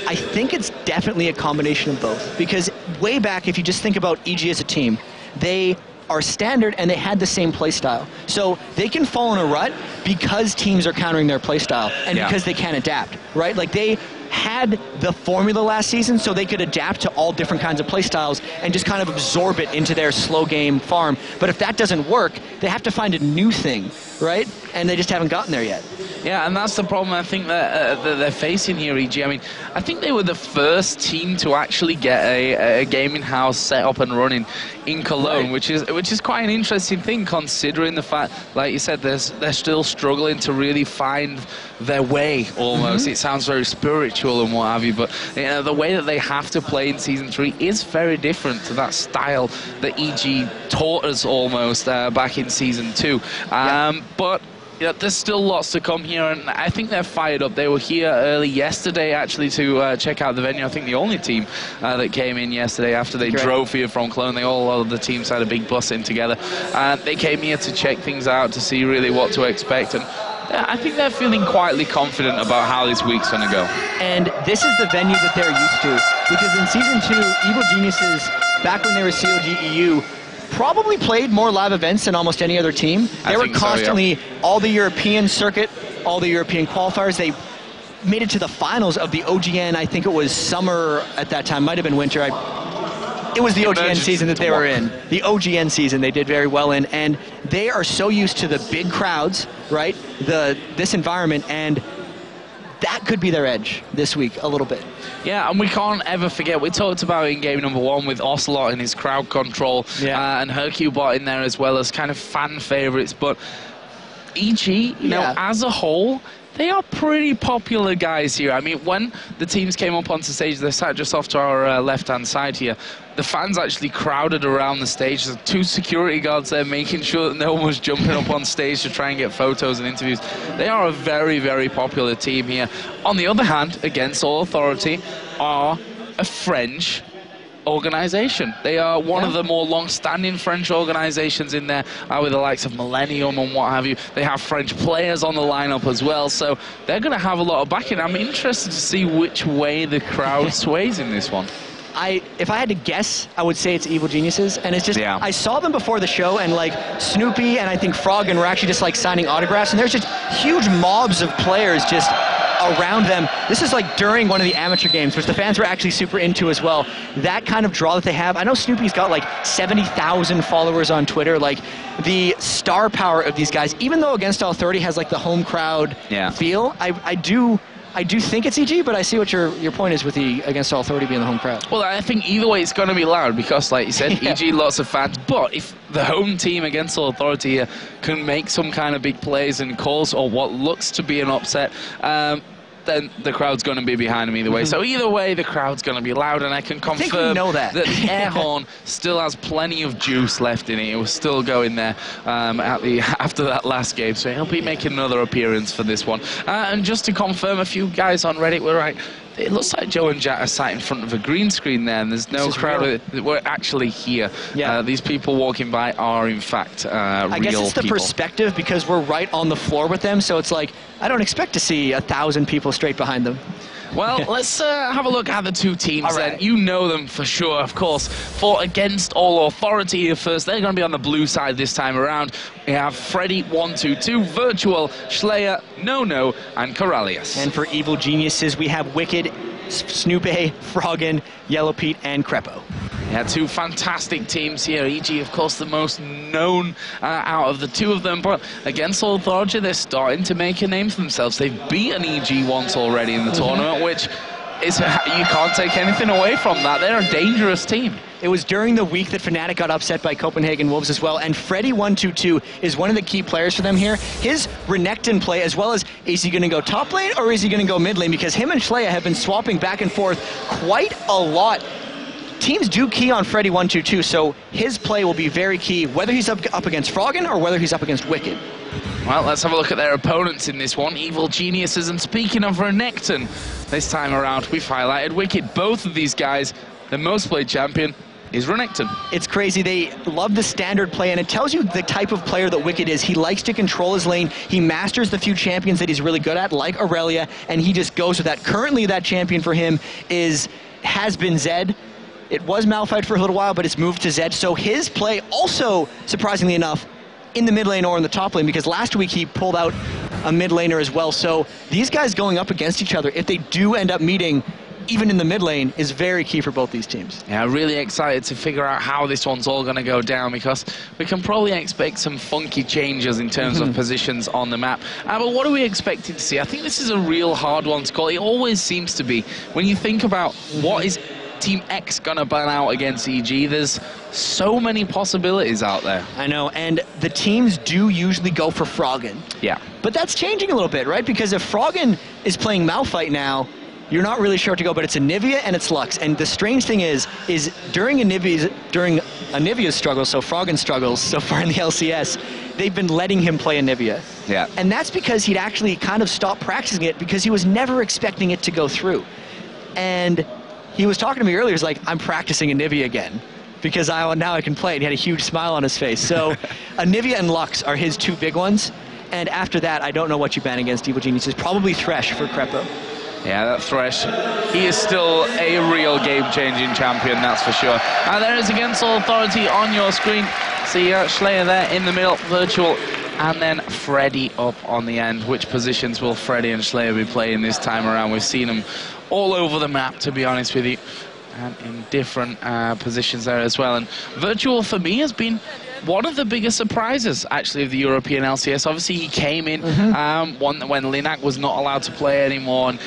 I think it's definitely a combination of both, because way back, if you just think about EG as a team, they are standard and they had the same play style. So they can fall in a rut because teams are countering their play style and because they can't adapt, right? Like they had the formula last season so they could adapt to all different kinds of play styles and just kind of absorb it into their slow game farm. But if that doesn't work, they have to find a new thing, right? And they just haven't gotten there yet. Yeah, and that's the problem I think that they're facing here, EG. I mean, I think they were the first team to actually get a gaming house set up and running in Cologne, which is quite an interesting thing, considering the fact, like you said, they're still struggling to really find their way almost. It sounds very spiritual and what have you, but you know, the way that they have to play in Season 3 is very different to that style that EG taught us almost back in Season 2. But yeah, there's still lots to come here, and I think they're fired up. They were here early yesterday, actually, to check out the venue. I think the only team that came in yesterday after they drove here from Cologne. All of the teams had a big bus in together. They came here to check things out, to see really what to expect, and I think they're feeling quietly confident about how this week's going to go. And this is the venue that they're used to, because in Season 2, Evil Geniuses, back when they were CLG EU, probably played more live events than almost any other team. They were constantly all the European circuit, all the European qualifiers. They made it to the finals of the OGN. I think it was summer at that time, might have been winter. It was the OGN season that they were in. The OGN season they did very well in, and they are so used to the big crowds, right? This environment, and that could be their edge this week a little bit. Yeah, and we can't ever forget, we talked about in game number 1 with Ocelot and his crowd control, and Hercubot in there as well as kind of fan favorites, but EG, you know, as a whole, they are pretty popular guys here. I mean, when the teams came up onto stage, they sat just off to our left-hand side here. The fans actually crowded around the stage. There's 2 security guards there making sure that no one was jumping up on stage to try and get photos and interviews. They are a very, very popular team here. On the other hand, Against All Authority are a French organization. They are one of the more long-standing French organizations in there, with the likes of Millennium and what have you. They have French players on the lineup as well, so they're going to have a lot of backing. I'm interested to see which way the crowd sways in this one. If I had to guess, I would say it's Evil Geniuses, and it's just, I saw them before the show, and like Snoopy and I think Froggen were actually just like signing autographs, and there's just huge mobs of players just around them. This is like during one of the amateur games, which the fans were actually super into as well. That kind of draw that they have. I know Snoopy's got like 70,000 followers on Twitter. Like the star power of these guys, even though Against All Authority has like the home crowd feel, I do think it's EG, but I see what your point is with the Against All Authority being the home crowd. Well, I think either way it's going to be loud because, like you said, EG, lots of fans. But if the home team Against All Authority here can make some kind of big plays and calls or what looks to be an upset, then the crowd's going to be behind them either way. So either way, the crowd's going to be loud, and I can confirm that the air horn still has plenty of juice left in it. It was still going there after that last game, so he'll be making another appearance for this one. And just to confirm, a few guys on Reddit were right. It looks like Joe and Jack are sat in front of a green screen there, and there's no crowd. We're actually here. These people walking by are, in fact, real people. I guess it's the perspective because we're right on the floor with them, so it's like, I don't expect to see 1,000 people straight behind them. Well, let's have a look at the two teams then. You know them for sure, of course. For Against All Authority here first, they're going to be on the blue side this time around. We have Freddy122, Virtual, Schleyer, No, and Corralius. And for Evil Geniuses, we have Wicked, Snoopy, Froggen, Yellow Pete, and Crepo. Yeah, two fantastic teams here. EG, of course, the most known out of the two of them, but Against All Authority, they're starting to make a name for themselves. They've beaten EG once already in the tournament, which is, you can't take anything away from that. They're a dangerous team. It was during the week that Fnatic got upset by Copenhagen Wolves as well, and Freddy122 is one of the key players for them here. His Renekton play, as well as, is he going to go top lane or is he going to go mid lane? Because him and Schleyer have been swapping back and forth quite a lot. Teams do key on Freddy122, so his play will be very key, whether he's up against Froggen or whether he's up against Wicked. Well, let's have a look at their opponents in this one. Evil Geniuses, and speaking of Renekton, this time around we've highlighted Wicked. Both of these guys, the most played champion is Renekton. It's crazy. They love the standard play, and it tells you the type of player that Wicked is. He likes to control his lane. He masters the few champions that he's really good at, like Aurelia, and he just goes with that. Currently, that champion for him has been Zed. It was Malphite for a little while, but it's moved to Zed. So his play also, surprisingly enough, in the mid lane or in the top lane, because last week he pulled out a mid laner as well. So these guys going up against each other, if they do end up meeting, even in the mid lane, is very key for both these teams. Yeah, really excited to figure out how this one's all going to go down, because we can probably expect some funky changes in terms of positions on the map. But what are we expecting to see? I think this is a real hard one to call. It always seems to be. When you think about what is Team X gonna ban out against EG, there's so many possibilities out there. I know, and the teams do usually go for Froggen. Yeah. But that's changing a little bit, right? Because if Froggen is playing Malphite now, you're not really sure what to go, but it's Anivia and it's Lux. And the strange thing is during Anivia's struggles, so Froggen's struggles so far in the LCS, they've been letting him play Anivia. Yeah. And that's because he'd actually kind of stopped practicing it because he was never expecting it to go through. And he was talking to me earlier, he's like, I'm practicing Anivia again because now I can play. And he had a huge smile on his face. So Anivia and Lux are his two big ones. And after that, I don't know what you ban against Evil Geniuses. Probably Thresh for Crepo. Yeah, that Thresh, he is still a real game-changing champion, that's for sure. And there is Against All Authority on your screen. See Schleyer there in the middle, Virtual, and then Freddy up on the end. Which positions will Freddy and Schleyer be playing this time around? We've seen them all over the map, to be honest with you, and in different positions there as well. And Virtual, for me, has been one of the biggest surprises, actually, of the European LCS. Obviously, he came in when Linak was not allowed to play anymore, and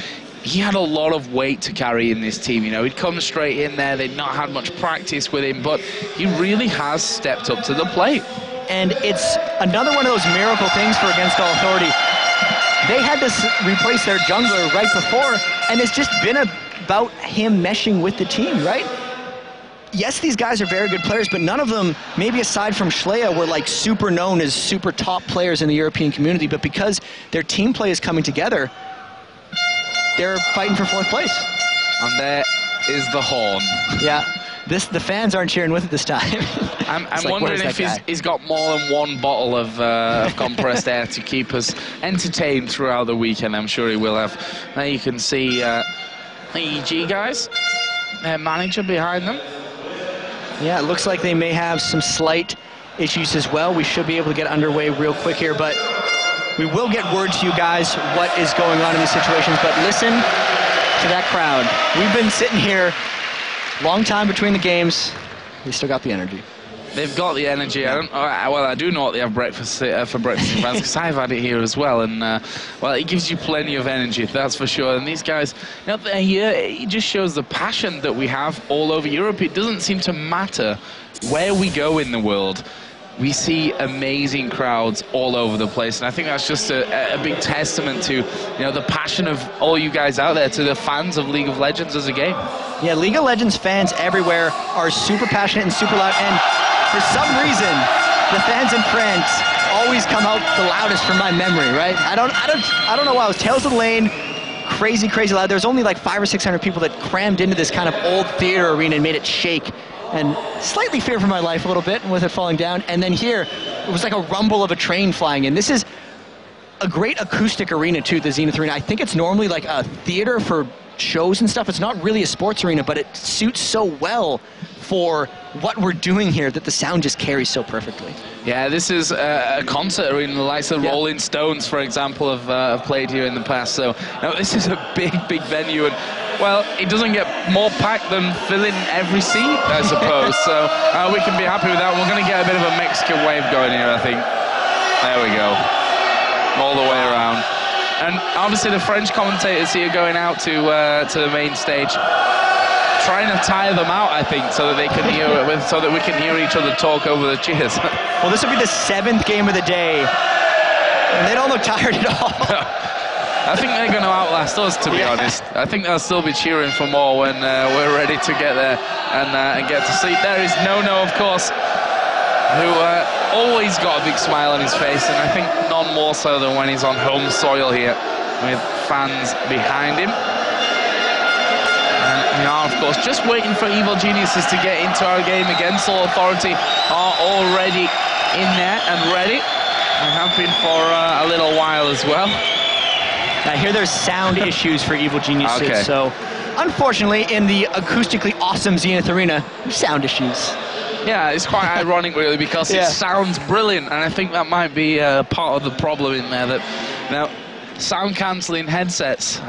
he had a lot of weight to carry in this team. You know, he'd come straight in there, they'd not had much practice with him, but he really has stepped up to the plate. And it's another one of those miracle things for Against All Authority. They had to replace their jungler right before, and it's just been about him meshing with the team, right? Yes, these guys are very good players, but none of them, maybe aside from Schleyer, were like super known as super top players in the European community, but because their team play is coming together, they're fighting for fourth place. And there is the horn. Yeah. the fans aren't cheering with it this time. I'm like, wondering if he's got more than one bottle of compressed air to keep us entertained throughout the weekend. I'm sure he will have. There you can see the EG guys, their manager behind them. Yeah, it looks like they may have some slight issues as well. We should be able to get underway real quick here, but we will get word to you guys what is going on in these situations. But listen to that crowd. We've been sitting here long time between the games. They still got the energy. They've got the energy. I do know what they have breakfast for breakfast in France, because I've had it here as well. And well, it gives you plenty of energy, that's for sure. And these guys, you know, they're here. It just shows the passion that we have all over Europe. It doesn't seem to matter where we go in the world. We see amazing crowds all over the place, and I think that's just a big testament to, you know, the passion of all you guys out there, to the fans of League of Legends as a game. Yeah, League of Legends fans everywhere are super passionate and super loud, and for some reason, the fans in France always come out the loudest from my memory, right? I don't know why. It was Tales of the Lane, crazy loud. There's only like 500 or 600 people that crammed into this kind of old theater arena and made it shake. And slightly fear for my life a little bit with it falling down. And then here, it was like a rumble of a train flying in. This is a great acoustic arena too, the Zenith Arena. I think it's normally like a theater for shows and stuff. It's not really a sports arena, but it suits so well for what we're doing here that the sound just carries so perfectly. Yeah, this is a concert arena. The likes of Rolling Stones, for example, have played here in the past. So no, this is a big venue, and well, it doesn't get more packed than filling every seat, I suppose. So we can be happy with that. We're going to get a bit of a Mexican wave going here, I think. There we go, all the way around. And obviously the French commentators here going out to the main stage, trying to tire them out, I think, so that they can hear so that we can hear each other talk over the cheers. Well, this will be the 7th game of the day, and they don't look tired at all. I think they're going to outlast us, to be honest. I think they'll still be cheering for more when we're ready to get there and get to sleep. There is No, of course, who always got a big smile on his face, and I think none more so than when he's on home soil here with fans behind him. We are, of course, just waiting for Evil Geniuses to get into our game again. Soul Authority are already in there and ready. They have been for a little while as well. I hear there's sound issues for Evil Geniuses, so unfortunately in the acoustically awesome Zenith Arena, there's sound issues. Yeah, it's quite ironic really, because it sounds brilliant, and I think that might be part of the problem in there, that, you know, sound cancelling headsets,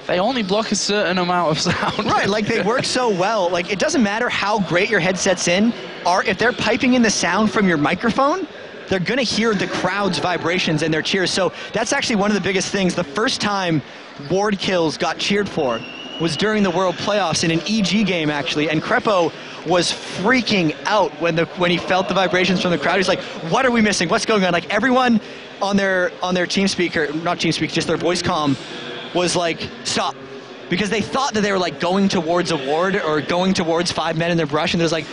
they only block a certain amount of sound. Right, like they work so well. Like, it doesn't matter how great your headset's in, or if they're piping in the sound from your microphone, they're going to hear the crowd's vibrations and their cheers. So that's actually one of the biggest things. The first time Ward Kills got cheered for was during the World Playoffs in an EG game, actually, and Crepo was freaking out when he felt the vibrations from the crowd. He's like, what are we missing? What's going on? Like, everyone on their team speaker, not team speaker, just their voice comm, was like, stop. Because they thought that they were like going towards a ward or going towards 5 men in their brush, and there's like,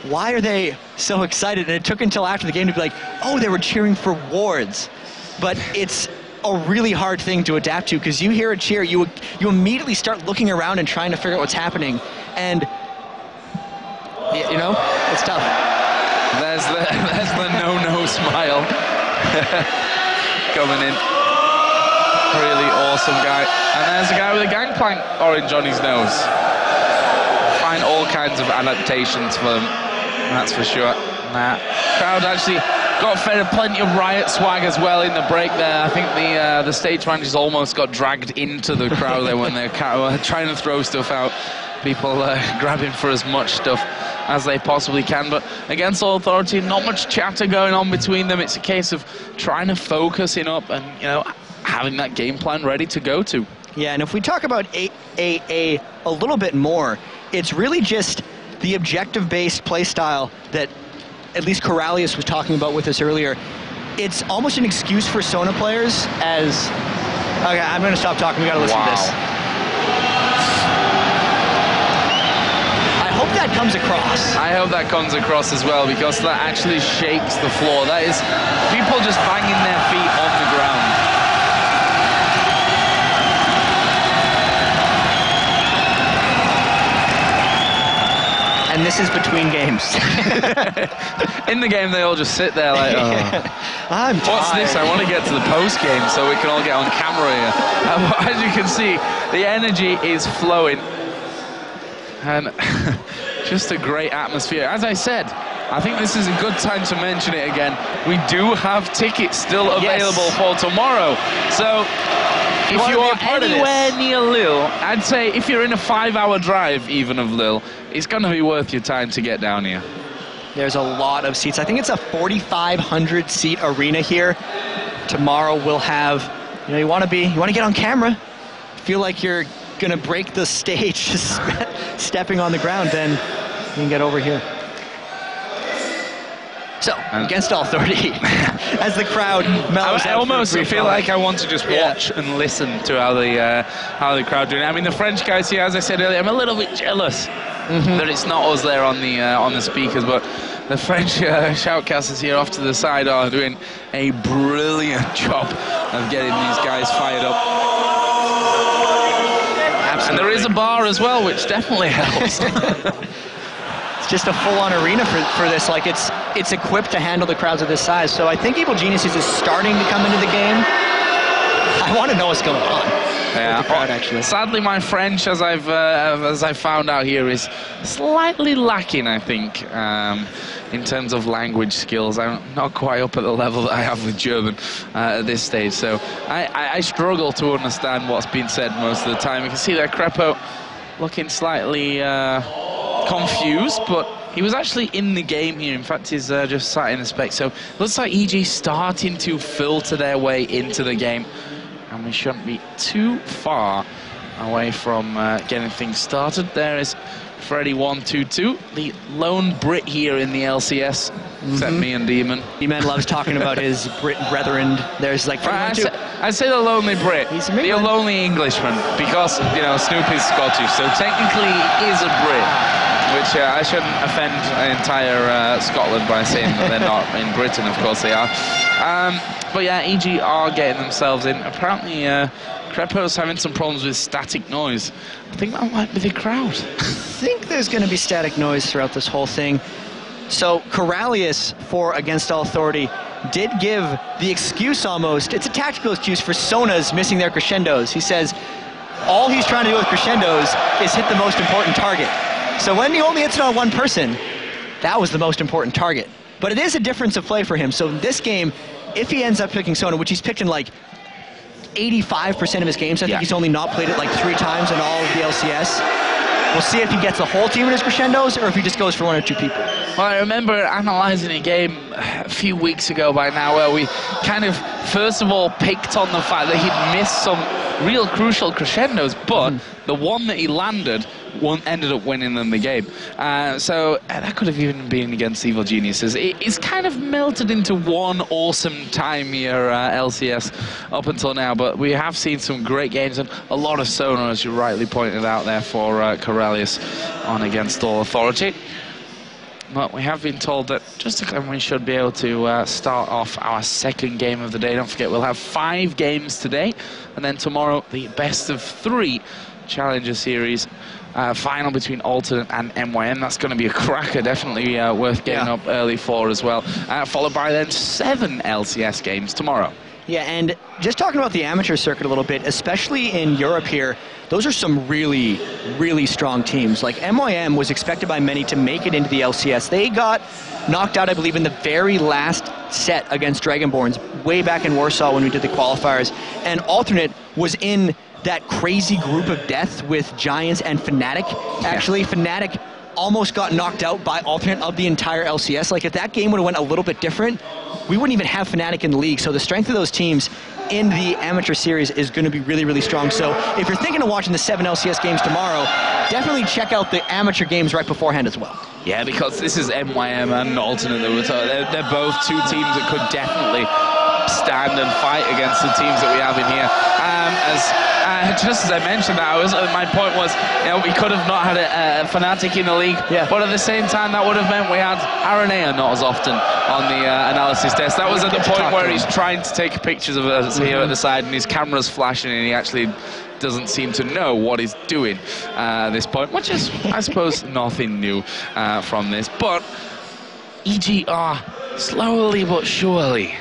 why are they so excited? And it took until after the game to be like, oh, they were cheering for wards. But it's a really hard thing to adapt to, because you hear a cheer, you immediately start looking around and trying to figure out what's happening. And, you know, it's tough. There's the no smile coming in. Really awesome guy. And there's a guy with a Gangplank orange on his nose. Find all kinds of adaptations for them, that's for sure. Crowd actually got fed plenty of Riot swag as well in the break there. I think the stage managers almost got dragged into the crowd there when they're trying to throw stuff out. People grabbing for as much stuff as they possibly can. But against Soul Authority, not much chatter going on between them. It's a case of trying to focus in up and, you know, having that game plan ready to go to. Yeah, and if we talk about AA a little bit more, it's really just the objective-based play style that at least Corralius was talking about with us earlier. It's almost an excuse for Sona players as... Okay, I'm going to stop talking. We got to listen to this. I hope that comes across. I hope that comes across as well, because that actually shakes the floor. That is people just banging their feet on the ground. And is between games. In the game, they all just sit there like, oh. I'm What's tired. this? I want to get to the post game so we can all get on camera here. As you can see, the energy is flowing. And just a great atmosphere. As I said, I think this is a good time to mention it again. We do have tickets still available for tomorrow. So if you are anywhere near Lille, I'd say if you're in a 5-hour drive even of Lille, it's going to be worth your time to get down here. There's a lot of seats. I think it's a 4,500 seat arena here. Tomorrow we'll have, you want to get on camera, feel like you're going to break the stage just stepping on the ground, then you can get over here. So, against all 30, as the crowd mellows out. I almost feel like I want to just watch and listen to how the crowd doing. I mean, the French guys here, as I said earlier, I'm a little bit jealous that it's not us there on the speakers, but the French shoutcasters here off to the side are doing a brilliant job of getting these guys fired up. Absolutely. And there is a bar as well, which definitely helps. It's just a full-on arena for this. Like, it's equipped to handle the crowds of this size. So I think Evil Geniuses is starting to come into the game. I want to know what's going on. Yeah, with the crowd, actually. Sadly, my French, as I found out here, is slightly lacking, I think, in terms of language skills. I'm not quite up at the level that I have with German at this stage. So I struggle to understand what's being said most of the time. You can see there Crepo looking slightly confused, but he was actually in the game here. In fact, he's just sat in the spec. So it looks like EG starting to filter their way into the game, and we shouldn't be too far away from getting things started. There is Freddy122, the lone Brit here in the LCS, except me and Demon. Demon loves talking about his Brit brethren. There's like I'd say the lonely Brit, the lonely Englishman, because Snoop is Scottish, so technically he is a Brit, which I shouldn't offend entire Scotland by saying that they're not. In Britain, of course they are. But yeah, EG are getting themselves in. Apparently, Crepo's having some problems with static noise. I think that might be the crowd. I think there's going to be static noise throughout this whole thing. So Corralius for Against All Authority did give the excuse almost. It's a tactical excuse for Sona's missing their crescendos. He says all he's trying to do with crescendos is hit the most important target. So when he only hits it on one person, that was the most important target. But it is a difference of play for him. So in this game, if he ends up picking Sona, which he's picked in like 85% of his games, I think he's only not played it like 3 times in all of the LCS. We'll see if he gets the whole team in his crescendos or if he just goes for 1 or 2 people. Well, I remember analysing a game a few weeks ago by now where we kind of, first of all, picked on the fact that he'd missed some real crucial crescendos, but the one that he landed ended up winning them the game. So that could have even been against Evil Geniuses. It's kind of melted into one awesome time here, LCS, up until now, but we have seen some great games and a lot of Sona, as you rightly pointed out there, for Corralius on Against All Authority. But we have been told that just to come, we should be able to start off our second game of the day. Don't forget, we'll have 5 games today, and then tomorrow the best of 3 Challenger Series final between Alternate and MYM. That's going to be a cracker, definitely worth getting up early for as well. Followed by then 7 LCS games tomorrow. Yeah, and just talking about the amateur circuit a little bit, especially in Europe here, those are some really, really strong teams. Like MYM was expected by many to make it into the LCS. They got knocked out, I believe, in the very last set against Dragonborns way back in Warsaw when we did the qualifiers. And Alternate was in that crazy group of death with Giants and Fnatic. Actually, Fnatic almost got knocked out by Alternate of the entire LCS. Like, if that game would have went a little bit different, we wouldn't even have Fnatic in the league. So the strength of those teams in the amateur series is going to be really, really strong. So if you're thinking of watching the 7 LCS games tomorrow, definitely check out the amateur games right beforehand as well. Yeah, because this is MYM and Alternate. They're both 2 teams that could definitely stand and fight against the teams that we have in here. Just as I mentioned that, my point was, we could have not had a Fnatic in the league, but at the same time, that would have meant we had Aranea not as often on the analysis desk. That was at the point where he's trying to take pictures of us here at the side, and his camera's flashing, and he actually doesn't seem to know what he's doing at this point, which is, I suppose, nothing new from this. But EG are slowly but surely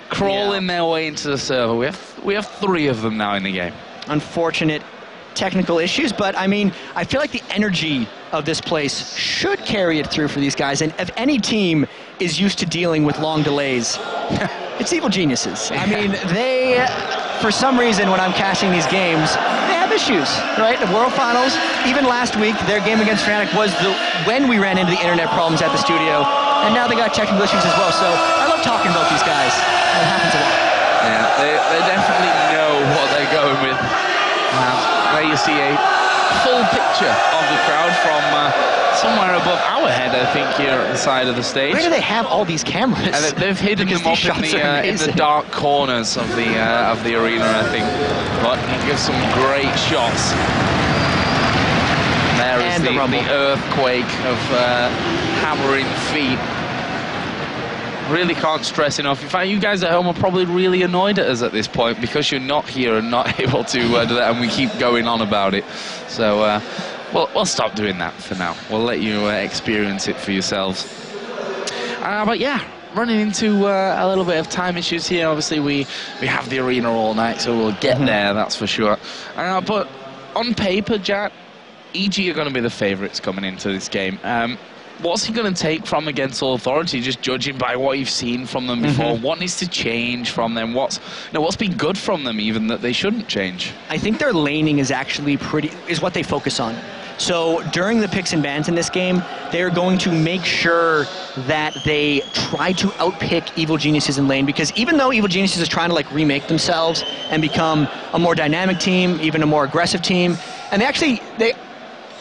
crawling their way into the server. We have 3 of them now in the game. Unfortunate technical issues, but I mean, I feel like the energy of this place should carry it through for these guys, and if any team is used to dealing with long delays, it's Evil Geniuses. I mean, they, for some reason, when I'm cashing these games, they have issues, right? The World Finals, even last week, their game against Fnatic was when we ran into the internet problems at the studio, and now they got technical issues as well, so I love talking about these guys. It happens a lot. Yeah, they definitely know what they're going with. There you see a full picture of the crowd from somewhere above our head, I think, here at the side of the stage. Where do they have all these cameras? And they've hidden them up in the dark corners of the arena, I think. But he gives some great shots. There is the earthquake of hammering feet. Really can't stress enough. In fact, you guys at home are probably really annoyed at us at this point because you're not here and not able to do that, and we keep going on about it. So we'll stop doing that for now. We'll let you experience it for yourselves. But yeah, running into a little bit of time issues here. Obviously, we have the arena all night, so we'll get there, that's for sure. But on paper, Jack, EG are going to be the favourites coming into this game. What's he going to take from Against All Authority, just judging by what you've seen from them before? What needs to change from them? What's been good from them, even, that they shouldn't change? I think their laning is actually is what they focus on. So during the picks and bans in this game, they're going to make sure that they try to outpick Evil Geniuses in lane, because even though Evil Geniuses is trying to remake themselves and become a more dynamic team, even a more aggressive team, and they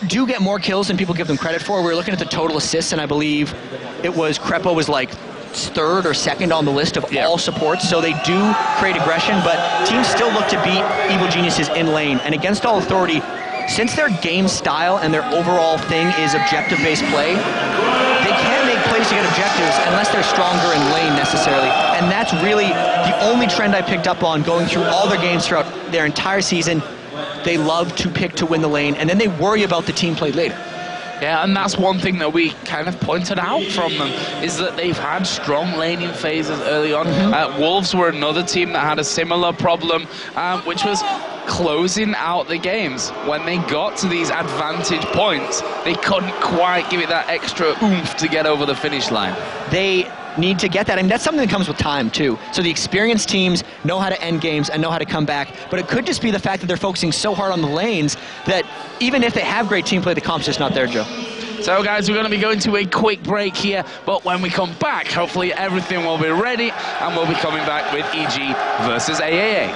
do get more kills than people give them credit for. We were looking at the total assists, and I believe it was Crepo was like 3rd or 2nd on the list of all supports, so they do create aggression, but teams still look to beat Evil Geniuses in lane. And Against All Authority, since their game style and their overall thing is objective-based play, they can't make plays to get objectives unless they're stronger in lane necessarily. And that's really the only trend I picked up on going through all their games throughout their entire season. They love to pick to win the lane, and then they worry about the team play later. Yeah, and that's one thing that we kind of pointed out from them, is that they've had strong laning phases early on. Wolves were another team that had a similar problem, which was closing out the games. When they got to these advantage points, they couldn't quite give it that extra oomph to get over the finish line. They need to get that. I mean, that's something that comes with time, too. So the experienced teams know how to end games and know how to come back, but it could just be the fact that they're focusing so hard on the lanes that even if they have great team play, the comp's just not there, Joe. So, guys, we're going to be going to a quick break here, but when we come back, hopefully everything will be ready, and we'll be coming back with EG versus AAA.